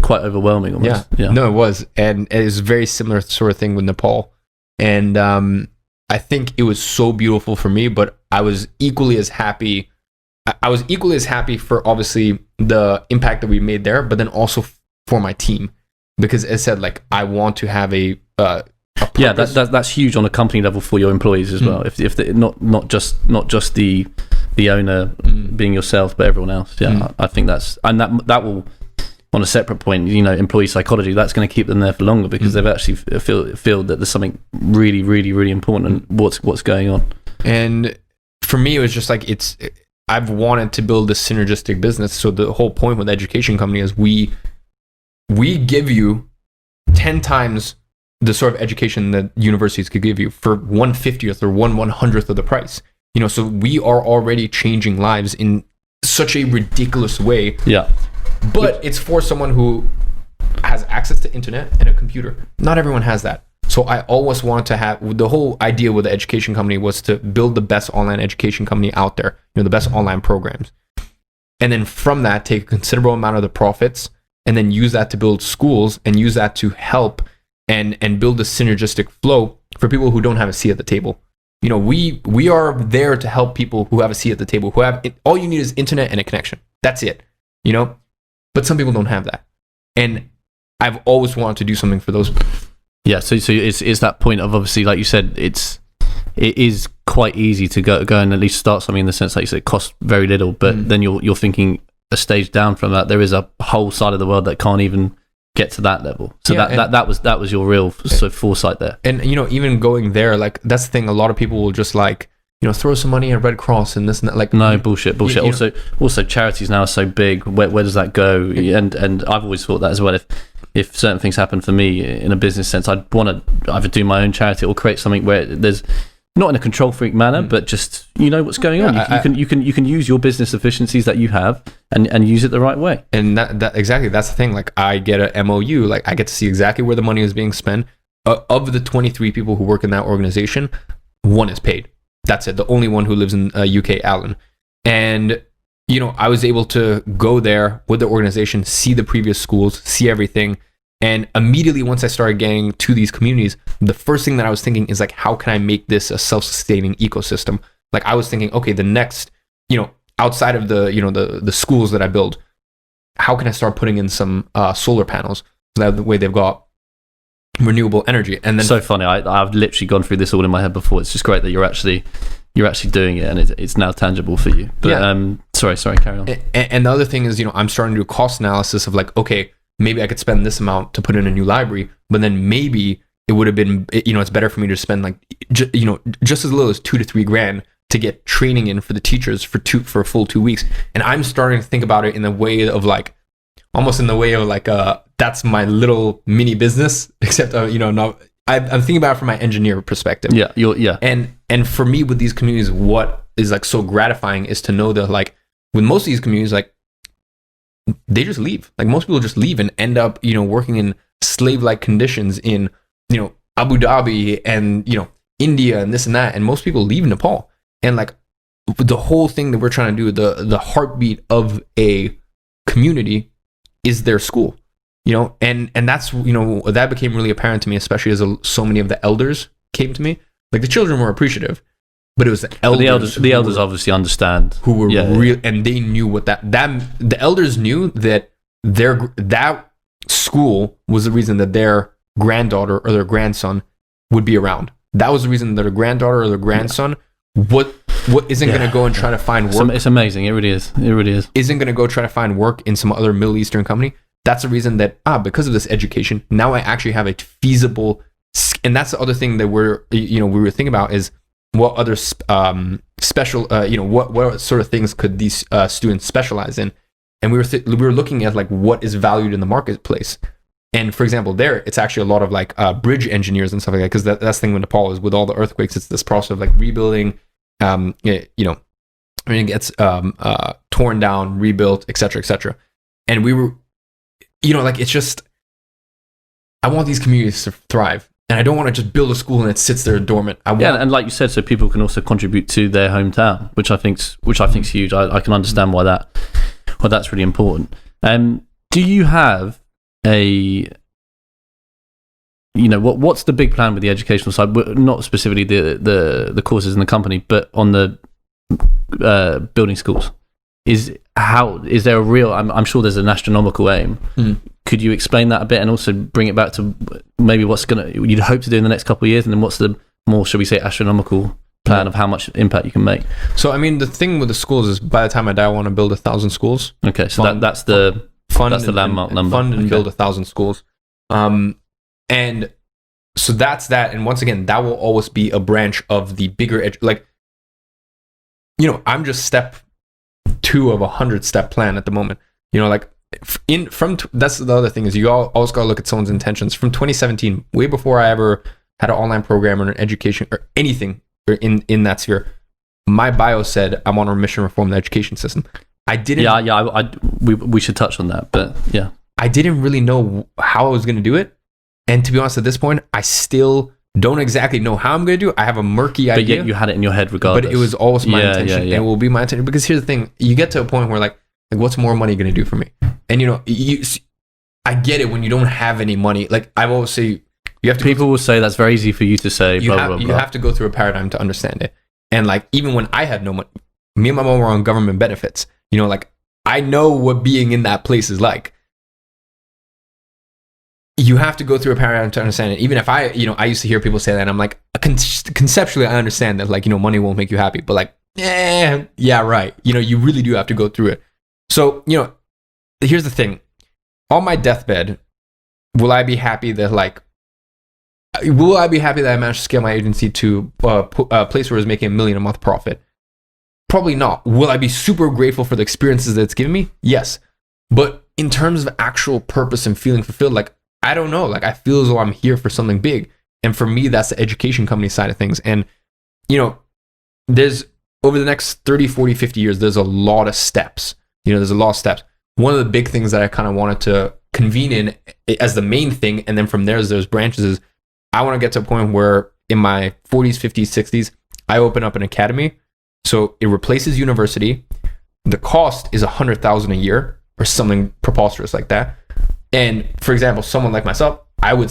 Quite overwhelming almost. Yeah. No, it was. And it was a very similar sort of thing with Nepal. And, I think it was so beautiful for me, but I was equally as happy. I was equally as happy for obviously the impact that we made there, but then also for my team, because as I said, like I want to have a yeah, that's huge on a company level for your employees as well. If not just the owner being yourself, but everyone else. Yeah, I think that will, on a separate point, employee psychology, that's going to keep them there for longer because they've actually feel that there's something really, really, really important and what's going on. And for me, it was just like I've wanted to build a synergistic business. So the whole point with the education company is we give you 10 times the sort of education that universities could give you for 1/50th or 1/100th of the price. So we are already changing lives in such a ridiculous way. Yeah. But it's for someone who has access to internet and a computer. Not everyone has that. So I always wanted to have, the whole idea with the education company was to build the best online education company out there, the best online programs. And then from that, take a considerable amount of the profits and then use that to build schools and use that to help and build a synergistic flow for people who don't have a seat at the table. We are there to help people who have a seat at the table, who have, all you need is internet and a connection. That's it, But some people don't have that. And I've always wanted to do something for those people. Yeah, so it's that point of, obviously, like you said, it is quite easy to go and at least start something, in the sense, like you said, it costs very little, but then you're thinking a stage down from that. There is a whole side of the world that can't even get to that level. So that was your real sort of foresight there. And even going there, like that's the thing, a lot of people will just like, throw some money at Red Cross and this and that. Like, no, bullshit. Also, charities now are so big. Where does that go? And I've always thought that as well. If certain things happen for me in a business sense, I'd want to either do my own charity or create something where there's, not in a control freak manner, but just what's going on. You can use your business efficiencies that you have and use it the right way. And that exactly, that's the thing. Like I get a MOU, like I get to see exactly where the money is being spent. Of the 23 people who work in that organization, 1 is paid. That's it. The only one who lives in UK, Alan. And, I was able to go there with the organization, see the previous schools, see everything. And immediately once I started getting to these communities, the first thing that I was thinking is like, how can I make this a self-sustaining ecosystem? Like I was thinking, okay, the next, outside of the schools that I build, how can I start putting in some solar panels? So that the way they've got renewable energy. And then so funny, I've literally gone through this all in my head before. It's just great that you're actually doing it, and it's now tangible for you. But sorry, carry on. And the other thing is, I'm starting to do a cost analysis of like, okay, maybe I could spend this amount to put in a new library, but then maybe it would have been, it's better for me to spend like just as little as $2 to $3 grand to get training in for the teachers for a full 2 weeks. And I'm starting to think about it in the way of like, almost in the way of like, that's my little mini business, except, not, I'm thinking about it from my engineer perspective. Yeah. And for me with these communities, what is like so gratifying is to know that like with most of these communities, like they just leave. Like most people just leave and end up, working in slave-like conditions in, Abu Dhabi and, you know, India and this and that. And most people leave Nepal. And like the whole thing that we're trying to do, the heartbeat of a community is their school, you know, and that's, you know, that became really apparent to me, especially as so many of the elders came to me. Like the children were appreciative, but it was the elders. The elders obviously understand who were real, and they knew what that the elders knew that that school was the reason that their granddaughter or their grandson would be around. That was the reason that their granddaughter or their grandson what isn't going to go and try to find work. It's amazing. It really is. Isn't going to go try to find work in some other Middle Eastern company. That's the reason that because of this education, now I actually have a feasible. And that's the other thing that we were thinking about is what other special what sort of things could these students specialize in. And we were looking at like what is valued in the marketplace. And for example, there it's actually a lot of like bridge engineers and stuff like that, because that's the thing with Nepal is with all the earthquakes, it's this process of like rebuilding. When it gets torn down, rebuilt, etc. And we were, you know, like it's just, I want these communities to thrive, and I don't want to just build a school and it sits there dormant. And like you said, so people can also contribute to their hometown, which I think's huge. I can understand why that's really important. Do you have what's the big plan with the educational side? Not specifically the courses in the company, but on the building schools. Is there a real? I'm sure there's an astronomical aim. Could you explain that a bit and also bring it back to maybe you'd hope to do in the next couple of years, and then what's the more, shall we say, astronomical plan of how much impact you can make? So I mean, the thing with the schools is by the time I die, I want to build 1,000 schools. Okay, so that's the landmark number. Fund and build 1,000 schools. And so that's that. And once again, that will always be a branch of the bigger I'm just step 2 of a 100-step plan at the moment. You know, like that's the other thing is you always got to look at someone's intentions. From 2017, way before I ever had an online program or an education or anything in that sphere, my bio said I'm on a mission to reform the education system. I didn't. We should touch on that, but yeah, I didn't really know how I was going to do it, and to be honest, at this point, I still don't exactly know how I'm going to do it. I have a murky idea. But yet you had it in your head regardless. But it was always my intention, and it will be my intention, because here's the thing: you get to a point where like what's more money going to do for me? And you know, I get it when you don't have any money. Like I've always say, you have to. People will say that's very easy for you to say. You have to go through a paradigm to understand it. And like even when I had no money, me and my mom were on government benefits. You know, like I know what being in that place is like. You have to go through a paradigm to understand it. Even if I used to hear people say that, and I'm like, conceptually, I understand that, like, you know, money won't make you happy, but like, yeah, right. You know, you really do have to go through it. So, you know, here's the thing. On my deathbed, will I be happy that I managed to scale my agency to a place where it's making $1 million a month profit? Probably not. Will I be super grateful for the experiences that it's given me? Yes. But in terms of actual purpose and feeling fulfilled, like, I don't know. Like, I feel as though I'm here for something big. And for me, that's the education company side of things. And, you know, there's over the next 30, 40, 50 years, there's a lot of steps. You know, there's a lot of steps. One of the big things that I kind of wanted to convene in as the main thing, and then from there's branches, is I want to get to a point where in my 40s, 50s, 60s, I open up an academy. So it replaces university. The cost is $100,000 a year or something preposterous like that. And for example, someone like myself, I would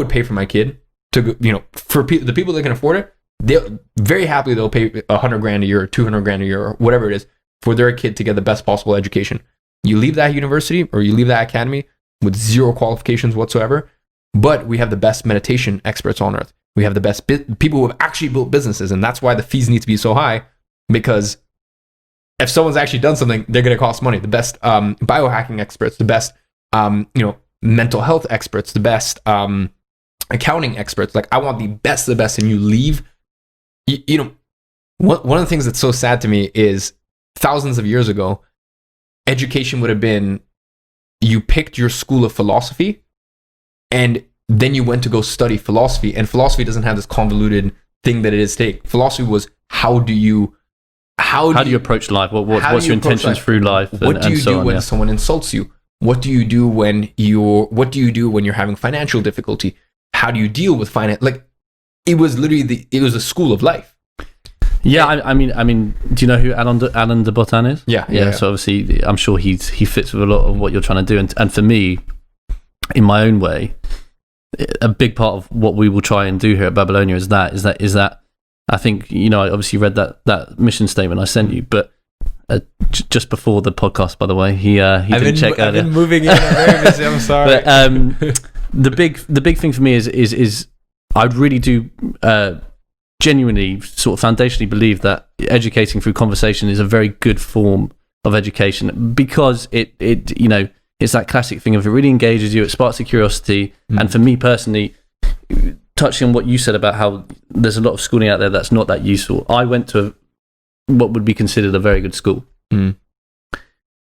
pay for my kid to, you know, for the people that can afford it, they'll very happily, they'll pay $100,000 a year or $200,000 a year or whatever it is for their kid to get the best possible education. You leave that university or you leave that academy with zero qualifications whatsoever, but we have the best meditation experts on earth. We have the best people who have actually built businesses, and that's why the fees need to be so high, because if someone's actually done something, they're going to cost money. The best biohacking experts, the best mental health experts, the best accounting experts. Like, I want the best of the best, and you leave. You know, one of the things that's so sad to me is thousands of years ago, education would have been, you picked your school of philosophy, and then you went to go study philosophy. And philosophy doesn't have this convoluted thing that it is today. Philosophy was how do you approach life? What's your intentions through life? What do you do when someone insults you? What do you do when you're having financial difficulty? how do you deal with finance? Like, it was literally it was a school of life. Yeah, I mean, do you know who Alain de Botton is? Yeah. So obviously, I'm sure he fits with a lot of what you're trying to do, and for me, in my own way, a big part of what we will try and do here at Babylonia is that I think, you know, I obviously read that mission statement I sent you, but just before the podcast, by the way, he didn't check earlier. I've been moving in. I'm very busy. I'm sorry. But the big thing for me is I really do genuinely sort of foundationally believe that educating through conversation is a very good form of education, because it you know, it's that classic thing of it really engages you, it sparks your curiosity. And for me personally, touching on what you said about how there's a lot of schooling out there that's not that useful, I went to what would be considered a very good school.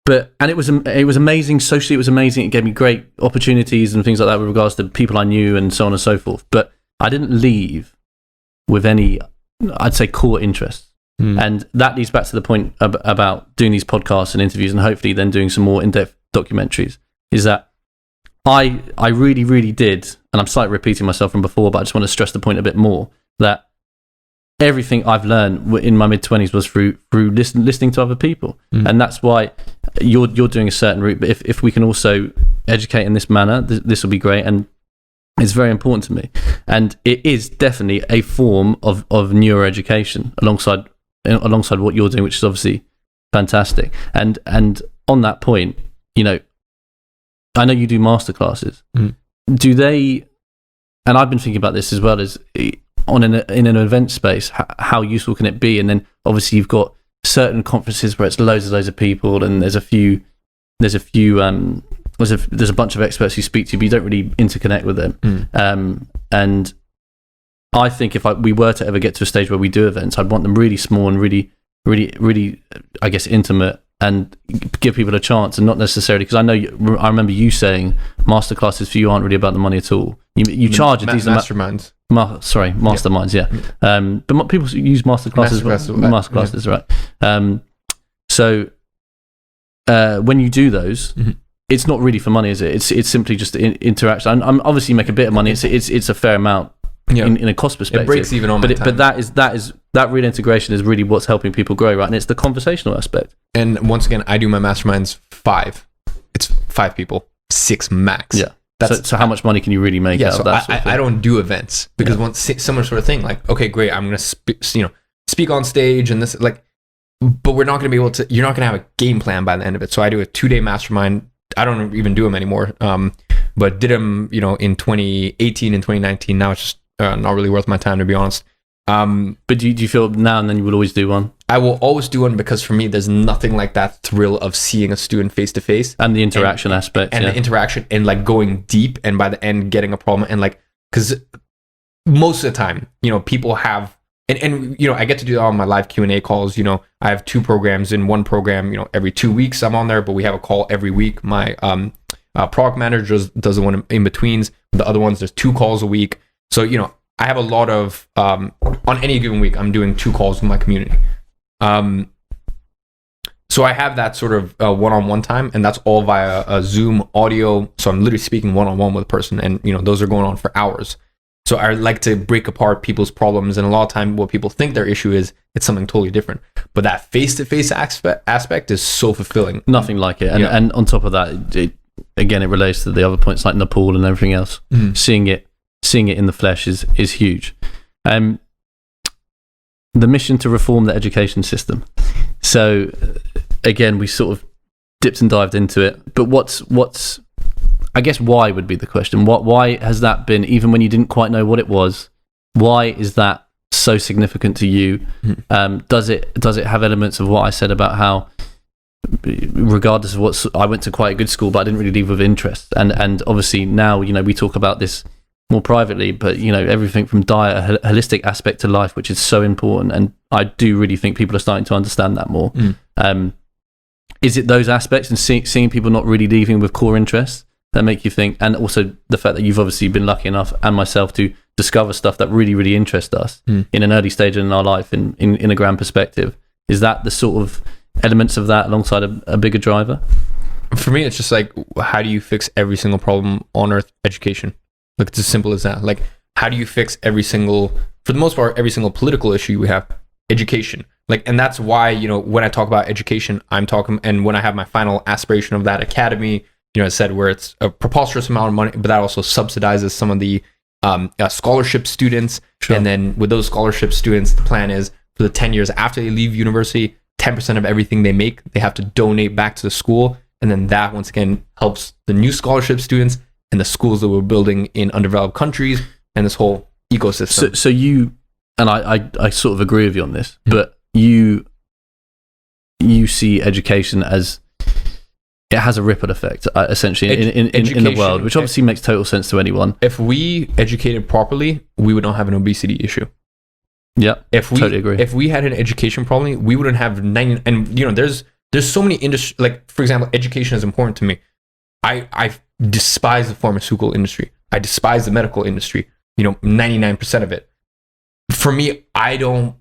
But it was amazing socially. It was amazing. It gave me great opportunities and things like that with regards to people I knew and so on and so forth. But I didn't leave with any, I'd say, core interests. And that leads back to the point about doing these podcasts and interviews, and hopefully then doing some more in-depth documentaries, is that I really, really did, and I'm slightly repeating myself from before, but I just want to stress the point a bit more, that everything I've learned in my mid-20s was through listening to other people. And that's why you're doing a certain route, but if we can also educate in this manner, this will be great, and it's very important to me. And it is definitely a form of neuroeducation alongside what you're doing, which is obviously fantastic. And on that point, you know, I know you do masterclasses. Do they, and I've been thinking about this as well, as in an event space, how useful can it be? And then obviously you've got certain conferences where it's loads of people, and there's a bunch of experts you speak to, but you don't really interconnect with them. And I think if we were to ever get to a stage where we do events, I'd want them really small and really, I guess, intimate, and give people a chance, and not necessarily, because I remember you saying masterclasses for you aren't really about the money at all. You charge a decent masterminds. Masterminds, yeah. But people use masterclasses, right? So when you do those, it's not really for money, is it? It's simply just interaction. I'm obviously you make a bit of money. It's a fair amount in a cost perspective. It breaks even on my time. But that real integration is really what's helping people grow, right? And it's the conversational aspect. And once again, I do my masterminds 5. It's 5 people, 6 max. Yeah. So how much money can you really make out of that? I don't do events, because once similar sort of thing, like, okay, great, I'm going to speak on stage and this, like, but we're not going to be able to, you're not going to have a game plan by the end of it. So I do a 2-day mastermind. I don't even do them anymore. But did them, in 2018 and 2019. Now it's just not really worth my time, to be honest. But do you feel now and then you would always do one? I will always do one, because for me, there's nothing like that thrill of seeing a student face to face, and the interaction aspect, and the interaction, and like going deep, and by the end getting a problem, and like, because most of the time, people have, and I get to do that on my live Q&A calls. I have 2 programs. In one program, every 2 weeks I'm on there, but we have a call every week. My product manager does the one in betweens. The other ones, there's 2 calls a week. So I have a lot of on any given week, I'm doing 2 calls with my community. So I have that sort of one-on-one time, and that's all via a Zoom audio. So I'm literally speaking one-on-one with a person, and those are going on for hours. So I like to break apart people's problems, and a lot of time what people think their issue is, it's something totally different. But that face-to-face aspect is so fulfilling. Nothing like it. And on top of that, it relates to the other points like Nepal and everything else. Seeing it in the flesh is huge. The mission to reform the education system. So again, we sort of dipped and dived into it, but what's I guess why would be the question. Why has that been, even when you didn't quite know what it was, why is that so significant to you? Does it have elements of what I said about how, regardless of I went to quite a good school, but I didn't really leave with interest, and obviously now we talk about this more privately, but everything from diet, a holistic aspect to life, which is so important, and I do really think people are starting to understand that more. Is it those aspects and seeing people not really leaving with core interests that make you think, and also the fact that you've obviously been lucky enough, and myself, to discover stuff that really, really interests us in an early stage in our life, in a grand perspective? Is that the sort of elements of that alongside a bigger driver? For me, it's just like, how do you fix every single problem on earth? Education. Like, it's as simple as that. Like, how do you fix for the most part, every single political issue we have? Education. Like, and that's why, you know, when I talk about education, I'm talking, and when I have my final aspiration of that academy, you know, I said where it's a preposterous amount of money, but that also subsidizes some of the scholarship students. Sure. And then with those scholarship students, the plan is for the 10 years after they leave university, 10% of everything they make, they have to donate back to the school. And then that, once again, helps the new scholarship students and the schools that we're building in underdeveloped countries and this whole ecosystem. So you, and I sort of agree with you on this, but you see education as, it has a ripple effect, essentially, in the world, which obviously makes total sense to anyone. If we educated properly, we would not have an obesity issue. Yeah, totally agree. If we had an education problem, we wouldn't have 90. And you know, there's so many industries. Like, for example, education is important to me. I despise the pharmaceutical industry. I despise the medical industry. You know, 99% of it. For me, I don't.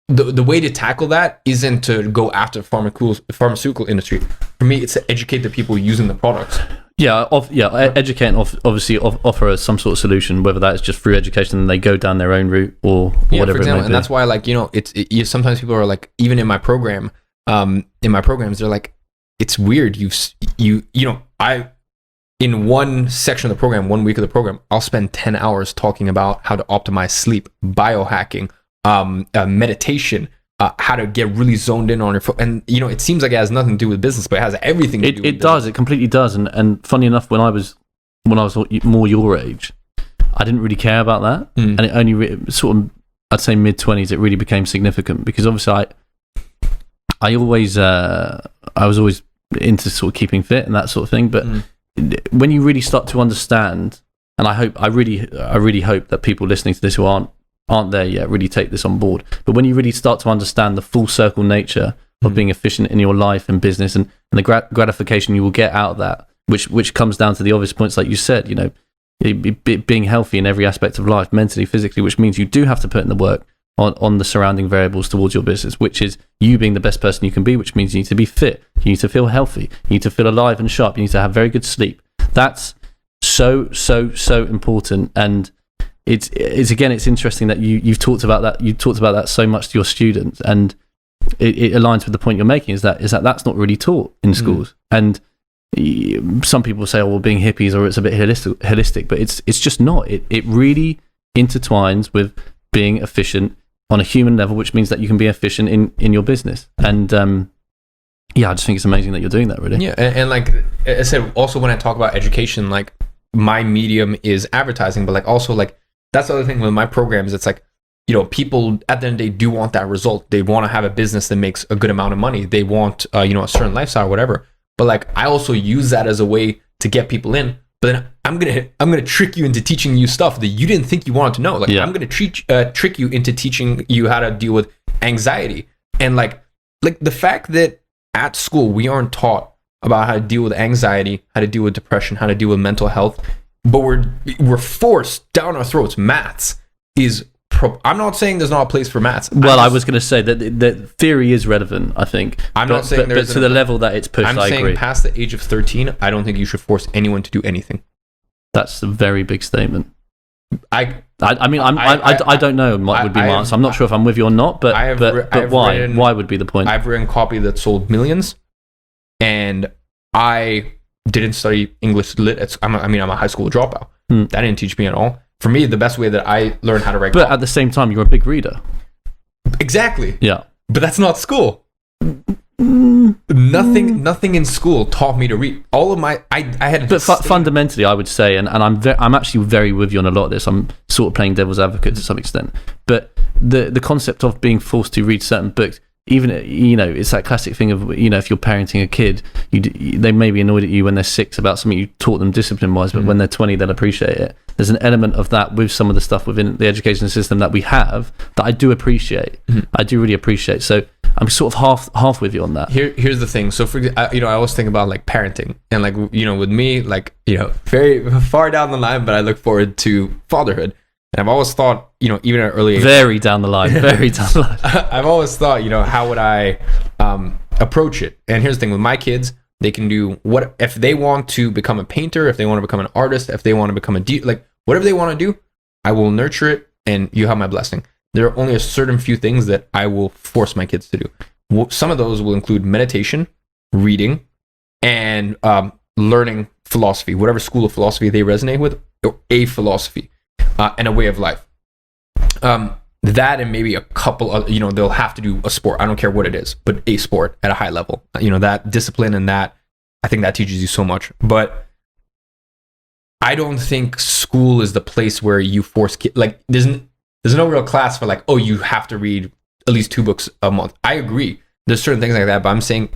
The way to tackle that isn't to go after pharmaceutical industry. For me, it's to educate the people using the products. Educate and obviously offer some sort of solution, whether that is just through education and they go down their own route or whatever. For example, it may be. And that's why, like, you know, sometimes people are like, even in my programs, they're like, it's weird. In one section of the program, 1 week of the program, I'll spend 10 hours talking about how to optimize sleep, biohacking, meditation, how to get really zoned in on your phone. And, you know, it seems like it has nothing to do with business, but it has everything to do with business. It does. It completely does. And funny enough, when I was more your age, I didn't really care about that. And it only sort of, I'd say mid-20s, it really became significant because obviously I was always into sort of keeping fit and that sort of thing. But when you really start to understand, and I really hope that people listening to this who aren't there yet really take this on board. But when you really start to understand the full circle nature of being efficient in your life and business and the gratification you will get out of that, which comes down to the obvious points like you said, you know, being healthy in every aspect of life, mentally, physically, which means you do have to put in the work on the surrounding variables towards your business, which is you being the best person you can be, which means you need to be fit, you need to feel healthy, you need to feel alive and sharp, you need to have very good sleep. That's so important. And it's interesting that you've talked about that. You talked about that so much to your students, and it aligns with the point you're making. Is that that's not really taught in schools. And some people say, "Oh, well, being hippies," or it's a bit holistic, but it's just not. It really intertwines with being efficient on a human level, which means that you can be efficient in your business. And I just think it's amazing that you're doing that, really. Yeah, and like I said, also when I talk about education, like my medium is advertising, but like also like. That's the other thing with my programs. It's like, you know, people at the end of the day do want that result. They want to have a business that makes a good amount of money. They want, a certain lifestyle or whatever. But like, I also use that as a way to get people in. But then I'm gonna trick you into teaching you stuff that you didn't think you wanted to know. Like, I'm gonna trick you into teaching you how to deal with anxiety. And like the fact that at school we aren't taught about how to deal with anxiety, how to deal with depression, how to deal with mental health. But we're forced down our throats. Maths is. I'm not saying there's not a place for maths. Well, I was going to say that the theory is relevant. I think. I'm not saying but to the level that it's pushed. I'm saying past the age of 13, I don't think you should force anyone to do anything. That's a very big statement. I don't know what would be my answer. I'm not sure if I'm with you or not. But why? Why would be the point? I've written copy that sold millions, and I didn't study English lit. I'm a high school dropout. That didn't teach me at all. For me, the best way that I learned how to write. But at the same time, you're a big reader. Exactly. Yeah. But that's not school. Nothing in school taught me to read. All of my, I had. But fundamentally, I would say, and I'm actually very with you on a lot of this. I'm sort of playing devil's advocate to some extent. But the concept of being forced to read certain books. Even, it's that classic thing of, if you're parenting a kid, they may be annoyed at you when they're 6 about something you taught them discipline-wise, but when they're 20, they'll appreciate it. There's an element of that with some of the stuff within the education system that we have that I do appreciate. I do really appreciate. So I'm sort of half with you on that. Here's the thing. So, I always think about like parenting and like, with me, like, very far down the line, but I look forward to fatherhood. And I've always thought, even at an early age... Very down the line. I've always thought, how would I approach it? And here's the thing. With my kids, they can do if they want to become a painter, if they want to become an artist, if they want to become whatever they want to do, I will nurture it, and you have my blessing. There are only a certain few things that I will force my kids to do. Some of those will include meditation, reading, and learning philosophy, whatever school of philosophy they resonate with, or a philosophy and a way of life. That and maybe a couple of, they'll have to do a sport. I don't care what it is, but a sport at a high level. That discipline and that, I think that teaches you so much. But I don't think school is the place where you force kids. Like, there's no real class for like, oh, you have to read at least 2 books a month. I agree. There's certain things like that, but I'm saying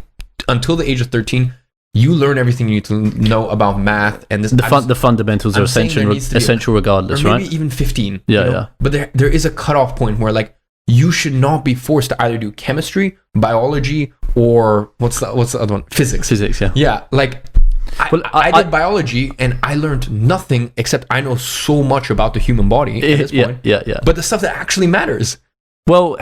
until the age of 13, you learn everything you need to know about math, and this, the fundamentals are essential regardless, or maybe right? even 15. Yeah. But there is a cutoff point where like you should not be forced to either do chemistry, biology, or what's the other one? Physics. Physics, yeah. Yeah, like I did biology and I learned nothing except I know so much about the human body at this point. Yeah. But the stuff that actually matters. Well,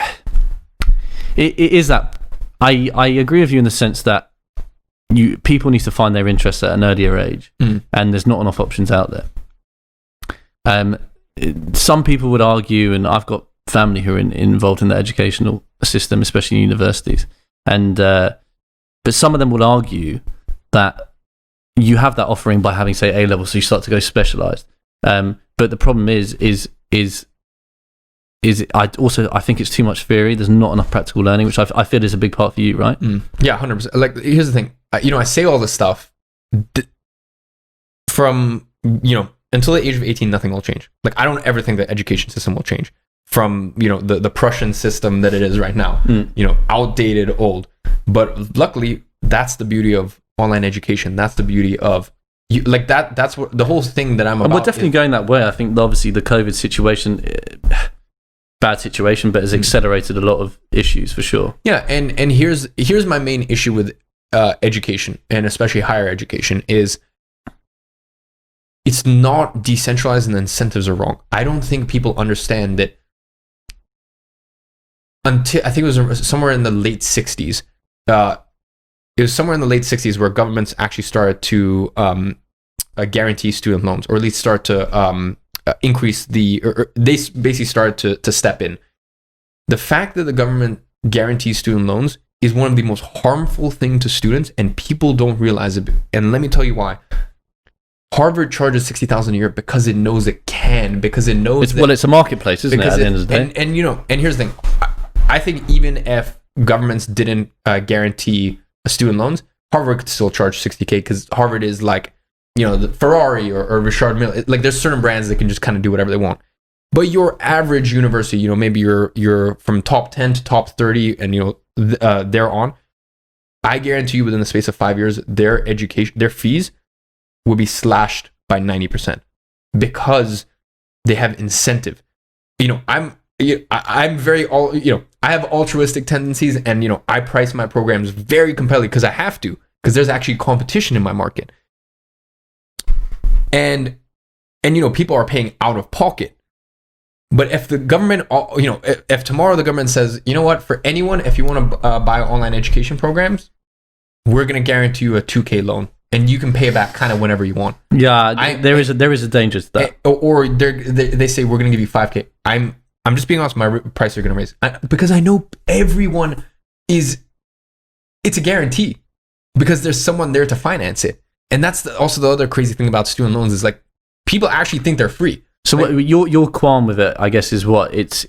it is that. I agree with you in the sense that people need to find their interests at an earlier age, and there's not enough options out there. Some people would argue, and I've got family who are involved in the educational system, especially universities, and but some of them will argue that you have that offering by having, say, A level, so you start to go specialized. But the problem is I think it's too much theory. There's not enough practical learning, which I feel is a big part for you, right? Yeah, 100%. Like, here's the thing. I say all this stuff from, until the age of 18, nothing will change. Like, I don't ever think the education system will change from, the Prussian system that it is right now, outdated, old. But luckily, that's the beauty of online education. That's the beauty of, that's what the whole thing that I'm about. We're definitely going that way. I think, obviously, the COVID situation, bad situation, but has accelerated a lot of issues for sure. Yeah, and here's my main issue with education, and especially higher education, is it's not decentralized and the incentives are wrong. I don't think people understand that until, I think it was somewhere in the late 60s, where governments actually started to guarantee student loans, or at least start to increase they basically started to step in. The fact that the government guarantees student loans is one of the most harmful things to students, and people don't realize it. And let me tell you why. Harvard charges $60,000 a year because it knows it can, because it knows it's a marketplace, isn't it, at the end of the day? And here's the thing. I think even if governments didn't guarantee student loans, Harvard could still charge $60K, because Harvard is like, the Ferrari or Richard Mille. Like, there's certain brands that can just kind of do whatever they want. But your average university, maybe you're from top 10 to top 30, and they're on. I guarantee you, within the space of 5 years, their fees will be slashed by 90%, because they have incentive. I'm very I have altruistic tendencies, and I price my programs very competitively because I have to, because there's actually competition in my market. And people are paying out of pocket. But if the government, if tomorrow the government says, you know what, for anyone, if you want to buy online education programs, we're going to guarantee you a $2K loan, and you can pay it back kind of whenever you want. Yeah, there is a danger to that. Or they say, we're going to give you $5K. I'm just being honest, my price are going to raise. Because I know everyone it's a guarantee, because there's someone there to finance it. And that's also the other crazy thing about student loans, is like, people actually think they're free. So what, your qualm with it, I guess, is what it's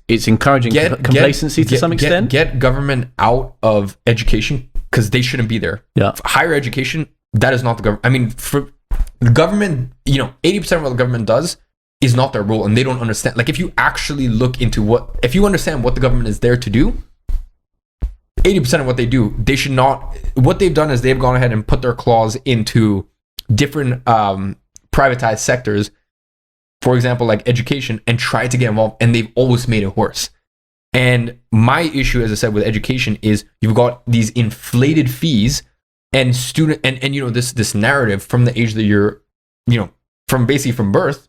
encouraging complacency to some extent. Get government out of education, because they shouldn't be there. Yeah, for higher education, that is not the government. I mean, for the government, 80% of what the government does is not their role, and they don't understand. Like, if you actually look into if you understand what the government is there to do, 80% of what they do, they should not. What they've done is they've gone ahead and put their claws into different privatized sectors, for example, like education, and tried to get involved, and they've always made it worse. And my issue, as I said, with education is you've got these inflated fees and this narrative from the age that you're, from birth,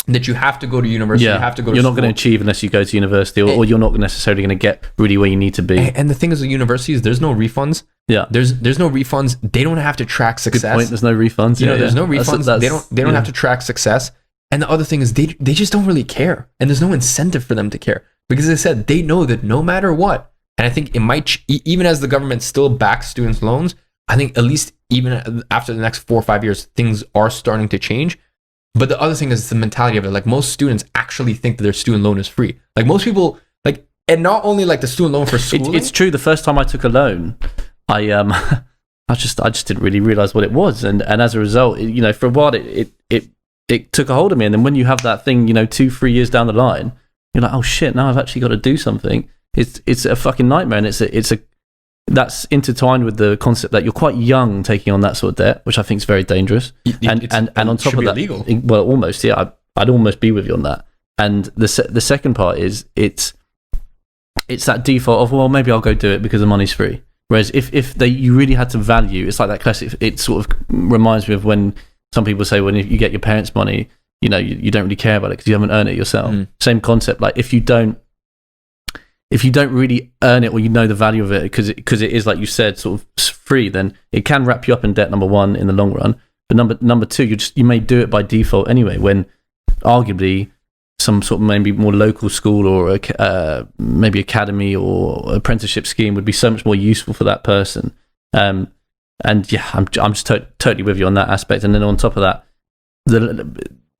that you have to go to university, you have to go to You're not school. going to achieve unless you go to university, or you're not necessarily going to get really where you need to be. And the thing is, with universities, there's no refunds. Yeah. There's no refunds. They don't have to track success. Good point. There's no refunds. There's no refunds. They don't have to track success. And the other thing is they just don't really care. And there's no incentive for them to care. Because as I said, they know that no matter what, and I think it might, even as the government still backs students' loans, I think at least even after the next 4 or 5 years, things are starting to change. But the other thing is the mentality of it. Like most students actually think that their student loan is free. Like most people, like, and not only like the student loan for schooling. It's true. The first time I took a loan, I just didn't really realize what it was, and as a result, for a while it took a hold of me. And then when you have that thing, 2-3 years down the line, you're like, oh shit, now I've actually got to do something. It's a fucking nightmare, and that's intertwined with the concept that you're quite young taking on that sort of debt, which I think is very dangerous. And on top of that, illegal. Well, almost, yeah, I'd almost be with you on that. And the second part is it's that default of, well, maybe I'll go do it because the money's free. Whereas if you really had to value, it's like that classic. It sort of reminds me of when some people say when you get your parents' money, you don't really care about it because you haven't earned it yourself. Same concept. Like if you don't really earn it, or the value of it because it is, like you said, sort of free, then it can wrap you up in debt. Number one, in the long run, but number two, you may do it by default anyway. When arguably some sort of maybe more local school or maybe academy or apprenticeship scheme would be so much more useful for that person. And yeah, I'm just totally with you on that aspect. And then on top of that,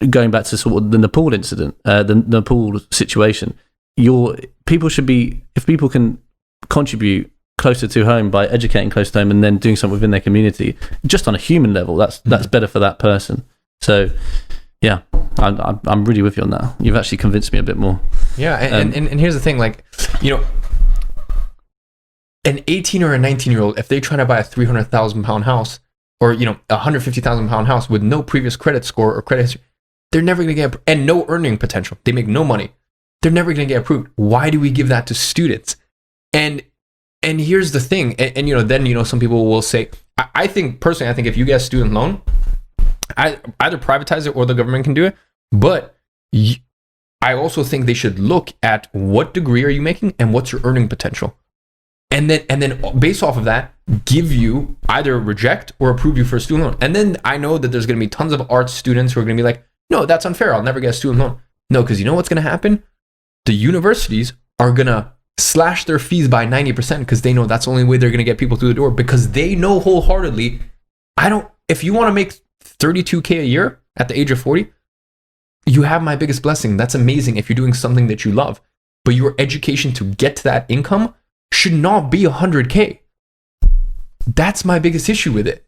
going back to sort of the Nepal incident, the Nepal situation, people should be, if people can contribute closer to home by educating close to home and then doing something within their community, just on a human level, that's better for that person. So yeah, I'm really with you on that. You've actually convinced me a bit more. Yeah, and here's the thing, like, an 18 or a 19-year-old, if they're trying to buy a 300,000 pound house or, a 150,000 pound house with no previous credit score or credit history, they're never going to get, and no earning potential. They make no money. They're never going to get approved. Why do we give that to students? And here's the thing, and then some people will say, I think personally, if you get a student loan, I either privatize it or the government can do it. But I also think they should look at what degree are you making and what's your earning potential, and then based off of that, give you either reject or approve you for a student loan. And then I know that there's going to be tons of arts students who are going to be like, no, that's unfair. I'll never get a student loan. No, because you know what's going to happen? The universities are going to slash their fees by 90% because they know that's the only way they're going to get people through the door, because they know wholeheartedly, if you want to make $32K a year at the age of 40, you have my biggest blessing. That's amazing if you're doing something that you love. But your education to get to that income should not be 100K. That's my biggest issue with it.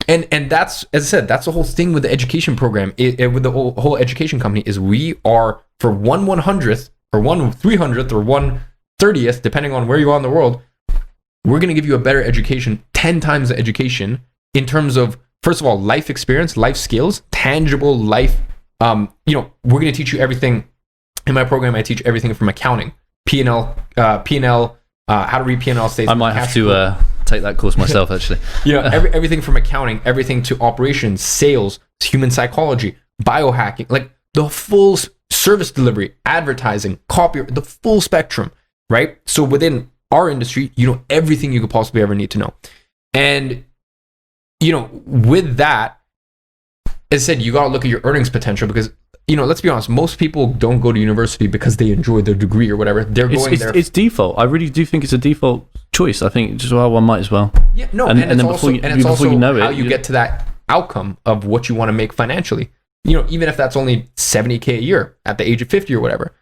And that's, as I said, that's the whole thing with the education program, with the whole education company, is we are, for 1/100th or 1/300th or 1/30th, depending on where you are in the world, we're going to give you a better education, 10 times the education, in terms of, first of all, life experience, life skills, tangible life. We're going to teach you everything. In my program, I teach everything from accounting, P&L, how to read P&L statements. I might have to take that course myself, actually. Everything from accounting, everything to operations, sales, human psychology, biohacking, like the full service delivery, advertising, copy, the full spectrum, right? So within our industry, everything you could possibly ever need to know. And with that, as I said, you got to look at your earnings potential, because, let's be honest, most people don't go to university because they enjoy their degree or whatever. They're going there. It's default. I really do think it's a default choice. I think just, well, one might as well. Yeah, no, and then before you know it, how you get to that outcome of what you want to make financially. Even if that's only 70K a year at the age of 50 or whatever,